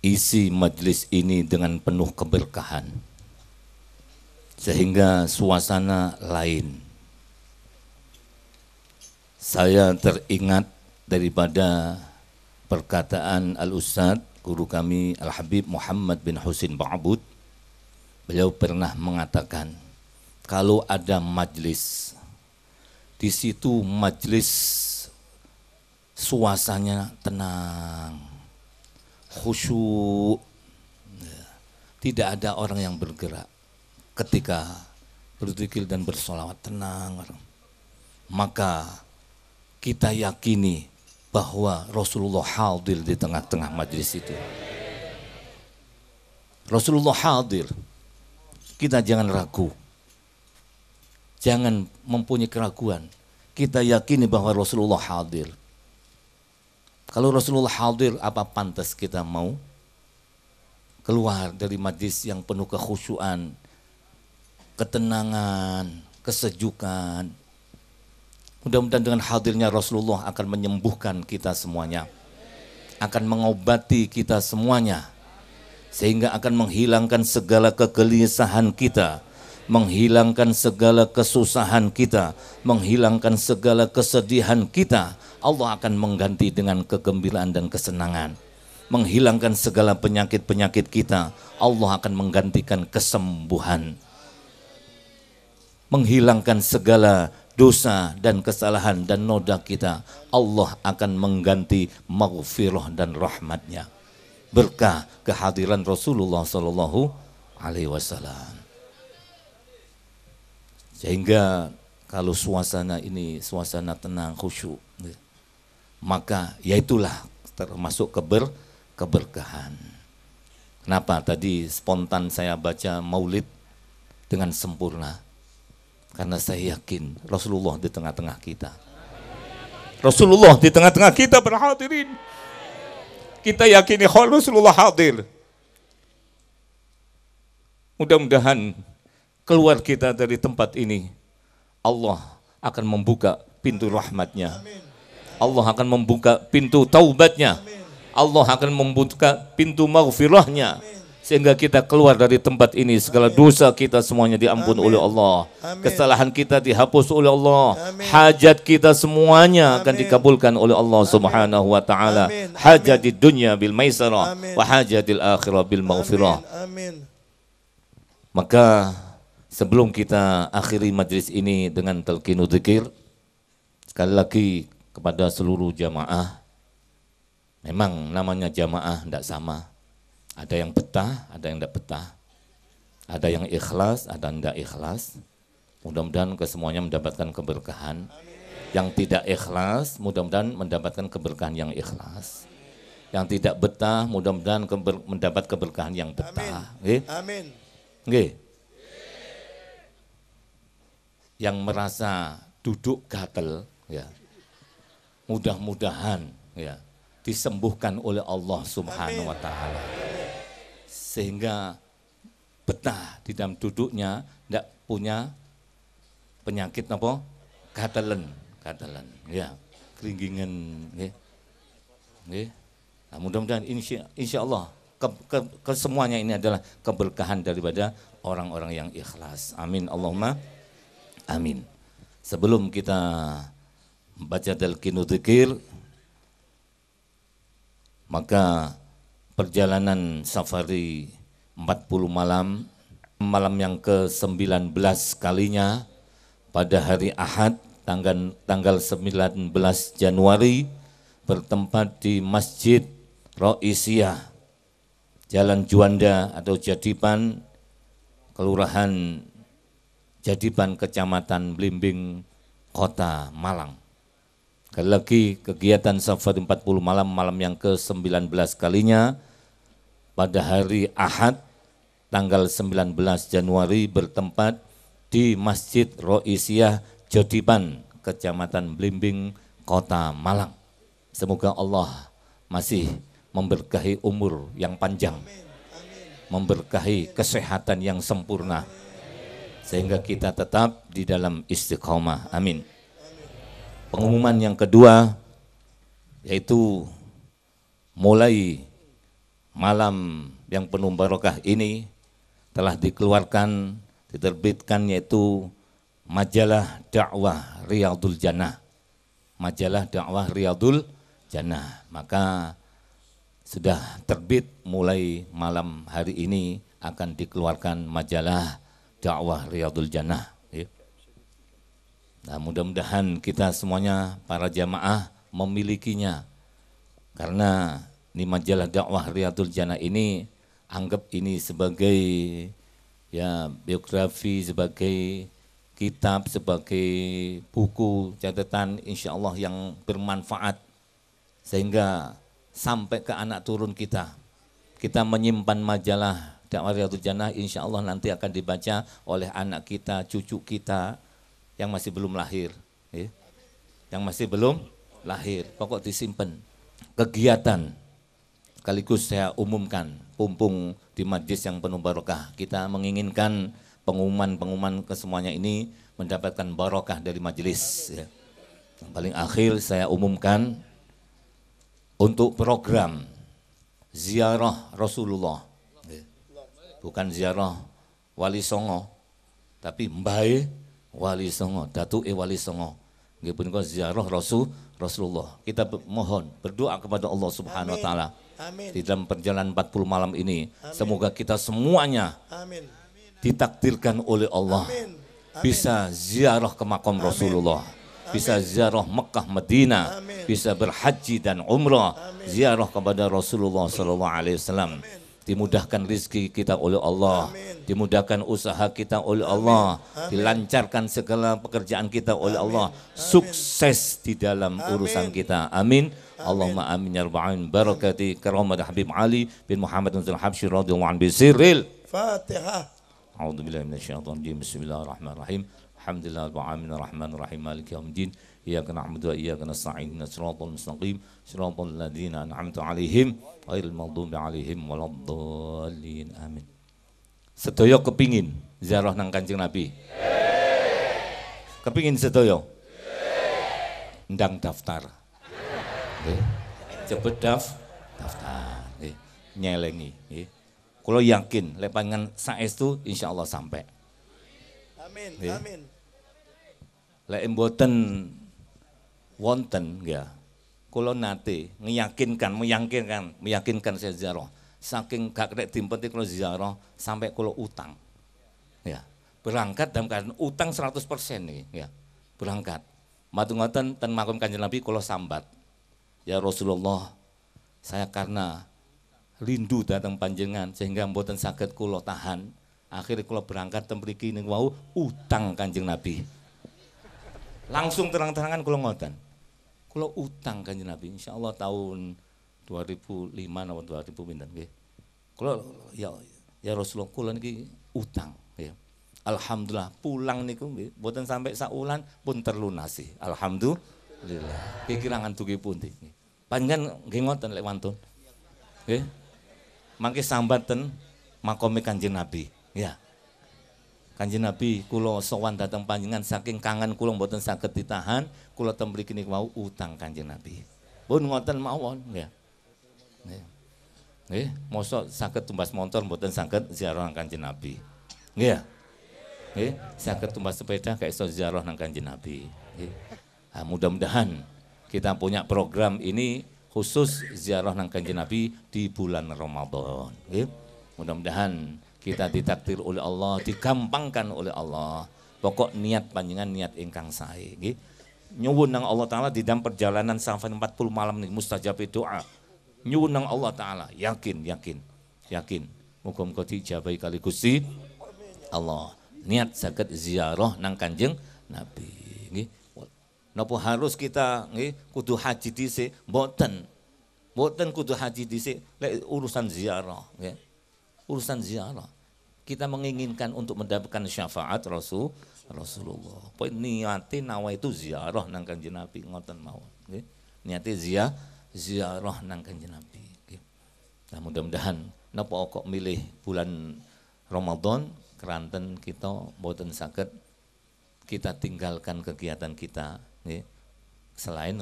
isi majlis ini dengan penuh keberkahan. sehingga suasana lain. Saya teringat daripada perkataan Al-Ustadz, guru kami Al-Habib Muhammad bin Husin Ba'bud. Beliau pernah mengatakan, kalau ada majlis, di situ majlis suasananya tenang, khusyuk, tidak ada orang yang bergerak ketika berzikir dan bersolawat, tenang. Maka kita yakini bahwa Rasulullah hadir di tengah-tengah majlis itu. Rasulullah hadir. Kita jangan ragu, jangan mempunyai keraguan. Kita yakini bahwa Rasulullah hadir. Kalau Rasulullah hadir, apa pantas kita mau keluar dari majlis yang penuh kekhusyuan, ketenangan, kesejukan. Mudah-mudahan dengan hadirnya Rasulullah akan menyembuhkan kita semuanya, akan mengobati kita semuanya, sehingga akan menghilangkan segala kegelisahan kita, menghilangkan segala kesusahan kita, menghilangkan segala kesedihan kita. Allah akan mengganti dengan kegembiraan dan kesenangan. Menghilangkan segala penyakit-penyakit kita, Allah akan menggantikan kesembuhan. Menghilangkan segala dosa dan kesalahan dan noda kita, Allah akan mengganti maghfirah dan rahmatnya. Berkah kehadiran Rasulullah Sallallahu Alaihi Wasallam. Sehingga kalau suasana ini suasana tenang, khusyuk, maka yaitulah termasuk keberkahan. Kenapa tadi spontan saya baca maulid dengan sempurna? Karena saya yakin Rasulullah di tengah-tengah kita. Rasulullah di tengah-tengah kita berhadirin. Kita yakini Rasulullah hadir. Mudah-mudahan keluar kita dari tempat ini, Allah akan membuka pintu rahmatnya. Allah akan membuka pintu taubatnya. Allah akan membuka pintu maghfirahnya. Sehingga kita keluar dari tempat ini, segala dosa kita semuanya diampun oleh Allah. Kesalahan kita dihapus oleh Allah. Hajat kita semuanya akan dikabulkan oleh Allah Subhanahu wa taala. Hajat di dunia bil maisarah wa hajatil akhirah bil maghfirah. Maka sebelum kita akhiri majlis ini dengan talqinu dzikir, sekali lagi kepada seluruh jamaah, memang namanya jamaah tidak sama. Ada yang betah, ada yang tidak betah. Ada yang ikhlas, ada yang tidak ikhlas. Mudah-mudahan kesemuanya mendapatkan keberkahan. Yang tidak ikhlas, mudah-mudahan mendapatkan keberkahan yang ikhlas. Yang tidak betah, mudah-mudahan mendapat keberkahan yang betah. Amin. Nggih. Yang merasa duduk gatel, ya, mudah-mudahan ya disembuhkan oleh Allah Subhanahu wa taala. Sehingga betah di dalam duduknya, tidak punya penyakit apa? Gatelen, ya, keringgingan, ya. Nah, mudah-mudahan insya Allah kesemuanya ini adalah keberkahan daripada orang-orang yang ikhlas. Amin, Allahumma amin. Sebelum kita baca talqinu dzikir, maka perjalanan safari 40 malam, malam yang ke-19 kalinya pada hari Ahad tanggal 19 Januari bertempat di Masjid Roisiyah, Jalan Juanda atau Jadipan, Kelurahan Jadipan, Kecamatan Blimbing, Kota Malang. Sekali lagi kegiatan safari 40 malam, malam yang ke-19 kalinya pada hari Ahad tanggal 19 Januari bertempat di Masjid Roisiyah Jodipan, Kecamatan Blimbing, Kota Malang. Semoga Allah masih memberkahi umur yang panjang, memberkahi kesehatan yang sempurna, sehingga kita tetap di dalam istiqomah. Amin. Pengumuman yang kedua, yaitu mulai malam yang penuh barokah ini telah dikeluarkan diterbitkan yaitu majalah dakwah Riyadul Jannah. Majalah dakwah Riyadul Jannah. Maka sudah terbit mulai malam hari ini akan dikeluarkan majalah dakwah Riyadul Jannah. Nah, mudah-mudahan kita semuanya para jamaah memilikinya, karena ini majalah dakwah Riyadul Jannah ini anggap ini sebagai ya biografi, sebagai kitab, sebagai buku catatan insya Allah yang bermanfaat, sehingga sampai ke anak turun kita menyimpan majalah dakwah Riyadul Jannah, insya Allah nanti akan dibaca oleh anak kita, cucu kita yang masih belum lahir, yang masih belum lahir, pokok disimpan. Kegiatan sekaligus saya umumkan, pumpung di majlis yang penuh barokah. Kita menginginkan pengumuman ke semuanya ini mendapatkan barokah dari majlis. Yang paling akhir saya umumkan untuk program ziarah Rasulullah, bukan ziarah Wali Songo, tapi Mbae Wali Songo, Datuke Wali Songo. Nggih punika ziarah Rasulullah. Kita mohon berdoa kepada Allah Subhanahu wa taala. Di dalam perjalanan 40 malam ini, semoga kita semuanya ditakdirkan oleh Allah bisa ziarah ke makam Rasulullah, bisa ziarah Mekah Madinah, bisa berhaji dan umrah, ziarah kepada Rasulullah sallallahu alaihi wasallam. Dimudahkan rezeki kita oleh Allah, dimudahkan usaha kita oleh Allah, dilancarkan segala pekerjaan kita oleh Allah, sukses di dalam urusan kita. Amin. Allahumma amin ya rabbal alamin. Barakati karamat Habib Ali bin Muhammad bin Habsyi radhiyallahu anhu bisirril Fatihah. A'udzu billahi minasyaitonir rajim. Bismillahirrahmanirrahim. Alhamdulillahirabbil alamin arrahmanir rahim maliki yaumiddin. Iyyaka na'budu wa iyyaka nasta'in. Shiratal mustaqim. Shiratal ladzina an'amta 'alaihim ghairil maghdubi 'alaihim waladdallin. Amin. Sedaya kepingin ziarah nang Kanjeng Nabi? Kepingin sedaya? Ndang daftar. Nggih. Cepet daftar. Nggih. Nyelengi, nggih. Kula yakin lek panjenengan saestu insyaallah sampai. Amin. Amin. Lek mboten wonten ya, kula nate meyakinkan saya ziarah. Saking gak krek dimpeti kula ziarah sampai kula utang. Ya, berangkat dalam keadaan utang 100% nih ya. Berangkat. Matur ngoten ten makam Kanjeng Nabi kula sambat. Ya Rasulullah, saya karena rindu datang panjenengan sehingga mboten saged kula tahan. Akhirnya kula berangkat ten mriki niku wau utang Kanjeng Nabi. Langsung terang-terangan kula ngoten. Kula utang Kanjeng Nabi, insyaallah tahun 2005 atau 2000 pinten nggih. Kula ya Rasulullah kula niki utang ya. Alhamdulillah pulang niku nggih mboten sampai saulan pun terlunasi. Alhamdulillah. Kikirangan dugi pundi nggih. Panjenengan nggih ngoten lek wantun. Nggih. Mangke sambaten makome Kanjeng Nabi ya. Kanjeng Nabi kula sowan dateng panjenengan saking kangen kula mboten saged ditahan, kula teng mriki niku wau utang Kanjeng Nabi. Pun ngoten mawon ya. Nggih, mosok saged tumbas motor mboten saged ziarah nang Kanjeng Nabi. Nggih. Nggih, saged tumbas sepeda gak iso ziarah nang Kanjeng Nabi. Nggih. Nah, mudah-mudahan kita punya program ini khusus ziarah nang Kanjeng Nabi di bulan Ramadan. Nggih. Mudah-mudahan kita ditakdir oleh Allah, digampangkan oleh Allah. Pokok niat panjenengan niat ingkang sae nggih. Nyuwun nang Allah taala di dalam perjalanan sampai 40 malam nih mustajab doa. Nyuwun nang Allah taala, yakin. Muga-muga diijabahi kali Gusti Allah. Niat saged ziarah nang Kanjeng Nabi nggih. Napa harus kita nggih kudu haji dhisik? Mboten kudu haji dhisik lek urusan ziarah nggih. Urusan ziarah. Kita menginginkan untuk mendapatkan syafaat Rasulullah. Poin niate nawa itu ziarah nang Kanjeng Nabi ngoten mawon nggih. Niate ziarah nang Kanjeng Nabi nggih. Nah, mudah-mudahan napa kok milih bulan Ramadan keranten kita mboten saged kita tinggalkan kegiatan kita nggih. Selain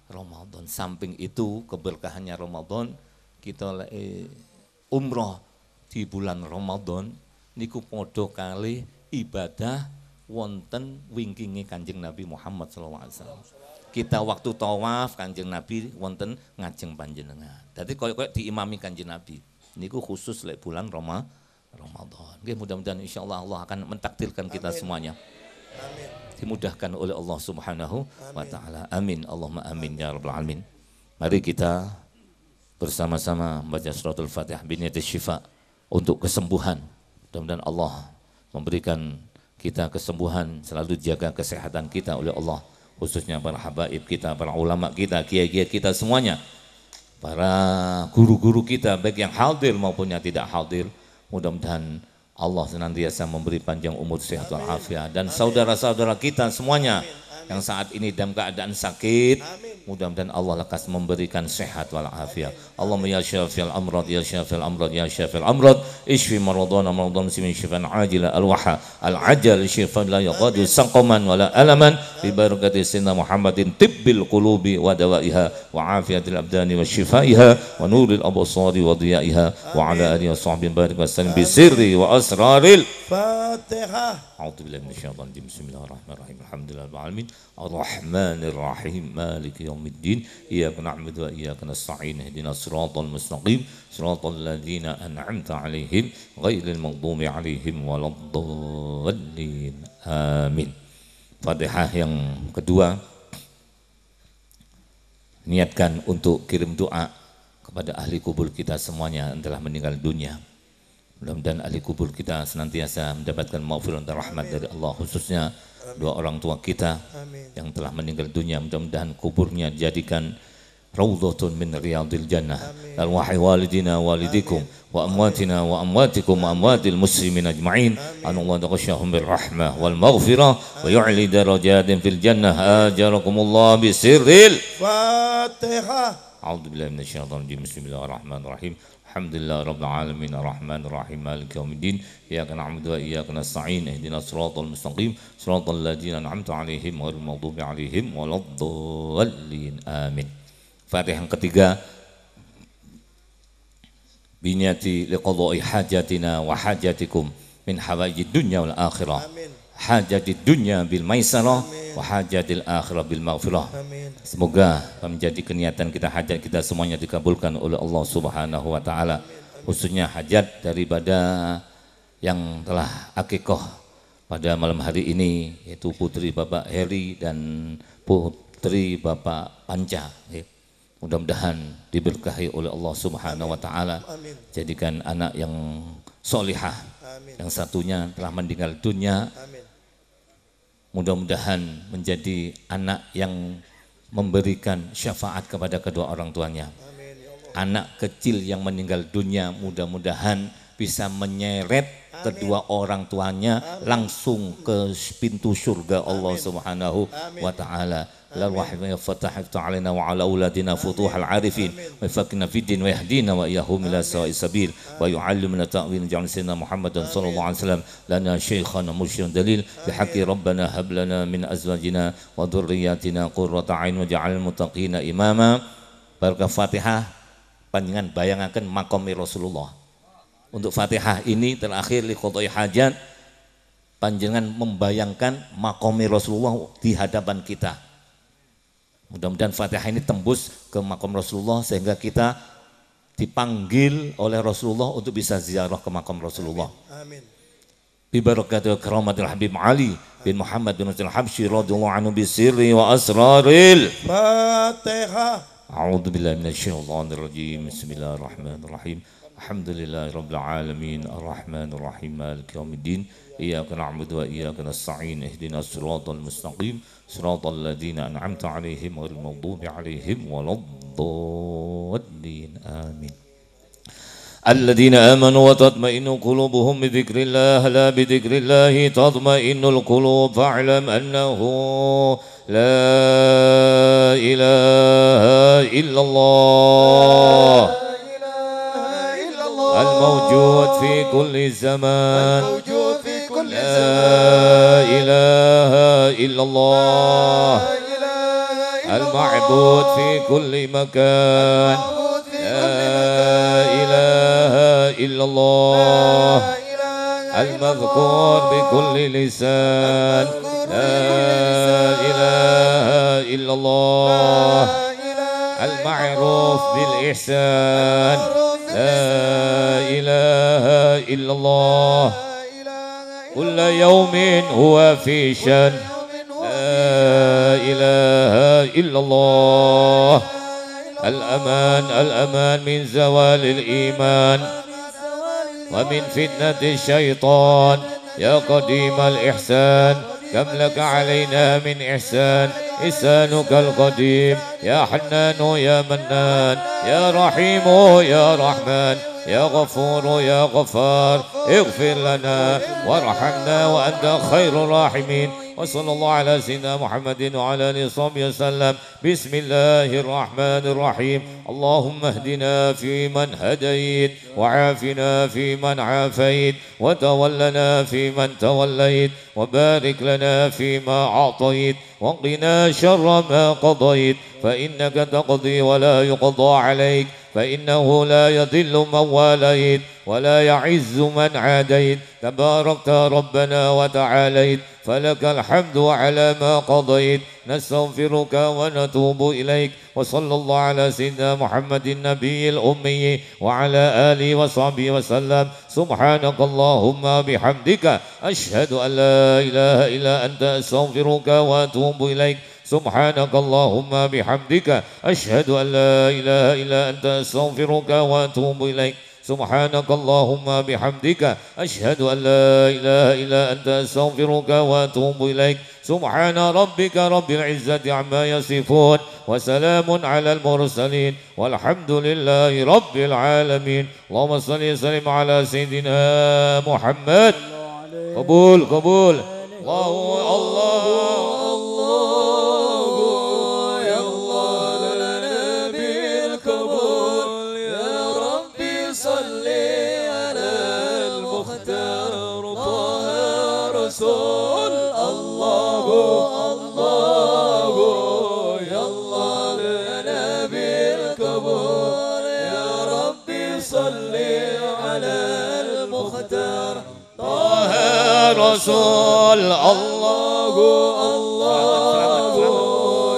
Ramadan, samping itu keberkahannya Ramadan kita umroh di bulan Ramadan niku padha kali ibadah wonten wingkinge Kanjeng Nabi Muhammad SAW. Kita waktu tawaf Kanjeng Nabi wonten ngajeng panjenengan. Dadi koyo-koyo diimami Kanjeng Nabi. Niku khusus lek bulan Ramadan. Nggih, mudah-mudahan insyaallah Allah akan mentakdirkan kita semuanya. Amin. Dimudahkan oleh Allah Subhanahu wa taala. Amin. Allahumma amin ya rabbal alamin. Mari kita bersama-sama membaca suratul Fatihah biniyati syifa untuk kesembuhan. Mudah-mudahan Allah memberikan kita kesembuhan, selalu jaga kesehatan kita oleh Allah, khususnya para habaib kita, para ulama kita, kiai-kiai kita semuanya, para guru-guru kita baik yang hadir maupun yang tidak hadir. Mudah-mudahan Allah senantiasa memberi panjang umur, sehat walafiat, dan saudara-saudara kita semuanya yang saat ini dalam keadaan sakit, mudah-mudahan Allah lekas memberikan sehat walafiat. Allahumma ya syafi'al amrad ya syafi'al amrad ya syafi'al amrad ishfi maradana maradana muslimin syifaan ajila alwaha alajal syifaan la yaqadu saqaman wala alaman bi barakati sayyidina Muhammadin tibbil qulubi wa dawaiha wa afiyatil abdani wa shifaiha wa nuril absari wa diyaiha wa ala alihi wa sahbihi barik wa sallim bi sirri wa asraril Fatihah. A'udzu billahi minasyaitonir rajim. Bismillahirrahmanirrahim. Alhamdulillahirabbil alamin. Arrahmanir rahim. Maliki yaumiddin. Iyyaka na'budu wa iyyaka nasta'in. Ihdinas siratal mustaqim. Siratal ladzina an'amta 'alaihim ghairil maghdubi 'alaihim waladdallin. Amin. Fatihah yang kedua, niatkan untuk kirim doa kepada ahli kubur kita semuanya yang telah meninggal dunia. Mudah-mudahan ahli kubur kita senantiasa mendapatkan maghfirah dan rahmat dari Allah, khususnya dua orang tua kita yang telah meninggal dunia. Mudah-mudahan kuburnya dijadikan raudhatun min riyadil jannah. Arwahi walidina walidikum wa amwatina wa amwatikum wa amwatil muslimin ajma'in. Anallahu taqasyahum bir rahmah wal maghfirah wa yu'li darajatin fil jannah. Ajarakumullah bisirril Fatihah. A'udzu billahi minasyaitonir rajim. Bismillahirrahmanirrahim. Alhamdulillah rabbil alamin arrahmanir rahim maliki yaumiddin iyyaka na'budu wa iyyaka nasta'in ihdinas siratal mustaqim siratal ladzina an'amta 'alaihim ghairil maghdubi 'alaihim waladdallin. Amin. Fatihah yang ketiga, biniyati liqada'i hajatina wa hajatikum min hawaijid dunya wal akhirah. Hajatid dunya bil maisarah wa hajatil akhirah bil maghfirah. Semoga menjadi keniatan kita, hajat kita semuanya dikabulkan oleh Allah Subhanahu wa taala, khususnya hajat daripada yang telah akikah pada malam hari ini, yaitu putri Bapak Heri dan putri Bapak Panca. Mudah-mudahan diberkahi oleh Allah Subhanahu wa taala, jadikan anak yang solihah. Yang satunya telah meninggal dunia, mudah-mudahan menjadi anak yang memberikan syafaat kepada kedua orang tuanya. Anak kecil yang meninggal dunia mudah-mudahan bisa menyeret kedua orang tuanya langsung ke pintu surga Allah Subhanahu wa taala. La wahid fatahtu alaina wa ala auladina futuhal arifin wa fakina fid din wa yahdina wa iyyahum ila sawa'is sabil wa yu'allimuna ta'wil ja'al sayyidina Muhammadan sallallahu alaihi wasallam lana syaikhan mursyidan dalil bihaqqi rabbana hab lana min azwajina wa dhurriyyatina qurrata a'yun waj'al muttaqina imama. Barakah Fatihah panjenengan bayangaken maqami Rasulullah. Untuk Fatihah ini terakhir li qada'i hajat, panjenengan membayangkan maqami Rasulullah di hadapan kita. Mudah-mudahan Fatihah ini tembus ke makam Rasulullah sehingga kita dipanggil oleh Rasulullah untuk bisa ziarah ke makam Rasulullah. Amin. Bi barakatil karamatil Habib Ali bin Muhammad bin Abdul Habsyi radhiyallahu anhu bi sirri wa asraril Fatihah. A'udzu billahi minasyaitonir rajim. Bismillahirrahmanirrahim. Alhamdulillahirabbil alamin arrahmanir rahim maliki yaumiddin iyyaka na'budu wa iyyaka nasta'in ihdinas siratal mustaqim siratal ladzina an'amta 'alaihim ghairil maghdubi 'alaihim waladdallin. Amin. Alladzina amanu wa tatma'innu qulubuhum bi dzikrillah la bi dzikrillah tatma'innul qulub fa'lam annahu la ilaha illallah الموجود في كل زمان لا إله إلا الله المعبود في كل مكان لا إله إلا الله المذكور بكل لسان لا إله إلا الله المعروف بالإحسان لا إله إلا الله كل يوم هو في شأن لا إله إلا الله الأمان الأمان من زوال الإيمان ومن فتنة الشيطان يا قديم الإحسان كم لك علينا من إحسان إحسانك القديم يا حنان يا منان يا رحيم يا رحمن يا غفور يا غفار اغفر لنا وارحمنا وأنت خير الراحمين وصلى الله على سيدنا محمد وعلى آله وصحبه وسلم بسم الله الرحمن الرحيم اللهم اهدنا فيمن هديت وعافنا فيمن عافيت وتولنا فيمن توليت وبارك لنا فيما أعطيت وقنا شر ما قضيت فإنك تقضي ولا يقضى عليك فإنه لا يضل من واليت ولا يعز من عاديت تباركت ربنا وتعاليت فلك الحمد على ما قضيت نستغفرك ونتوب إليك وصلى الله على سيدنا محمد النبي الأمي وعلى آله وصحبه وسلم سبحانك اللهم بحمدك أشهد أن لا إله إلا أنت أستغفرك وأتوب إليك سبحانك اللهم بحمدك أشهد أن لا إله إلا أنت أستغفرك وأتوب إليك سبحانك اللهم بحمدك أشهد أن لا إله إلا أنت أستغفرك وأتوب إليك سبحان ربك رب العزة عما يصفون وسلام على المرسلين والحمد لله رب العالمين اللهم صل وسلم على سيدنا محمد قبول قبول الله الله رسول الله الله يلا لنبي القبول يا ربي صل على المختار طه رسول الله الله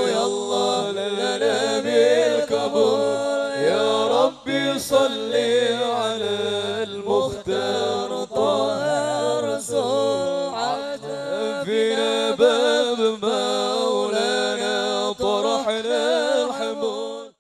يلا لنبي القبول يا ربي صل على المختار طه رسول فينا باب مولانا طرحنا الحمود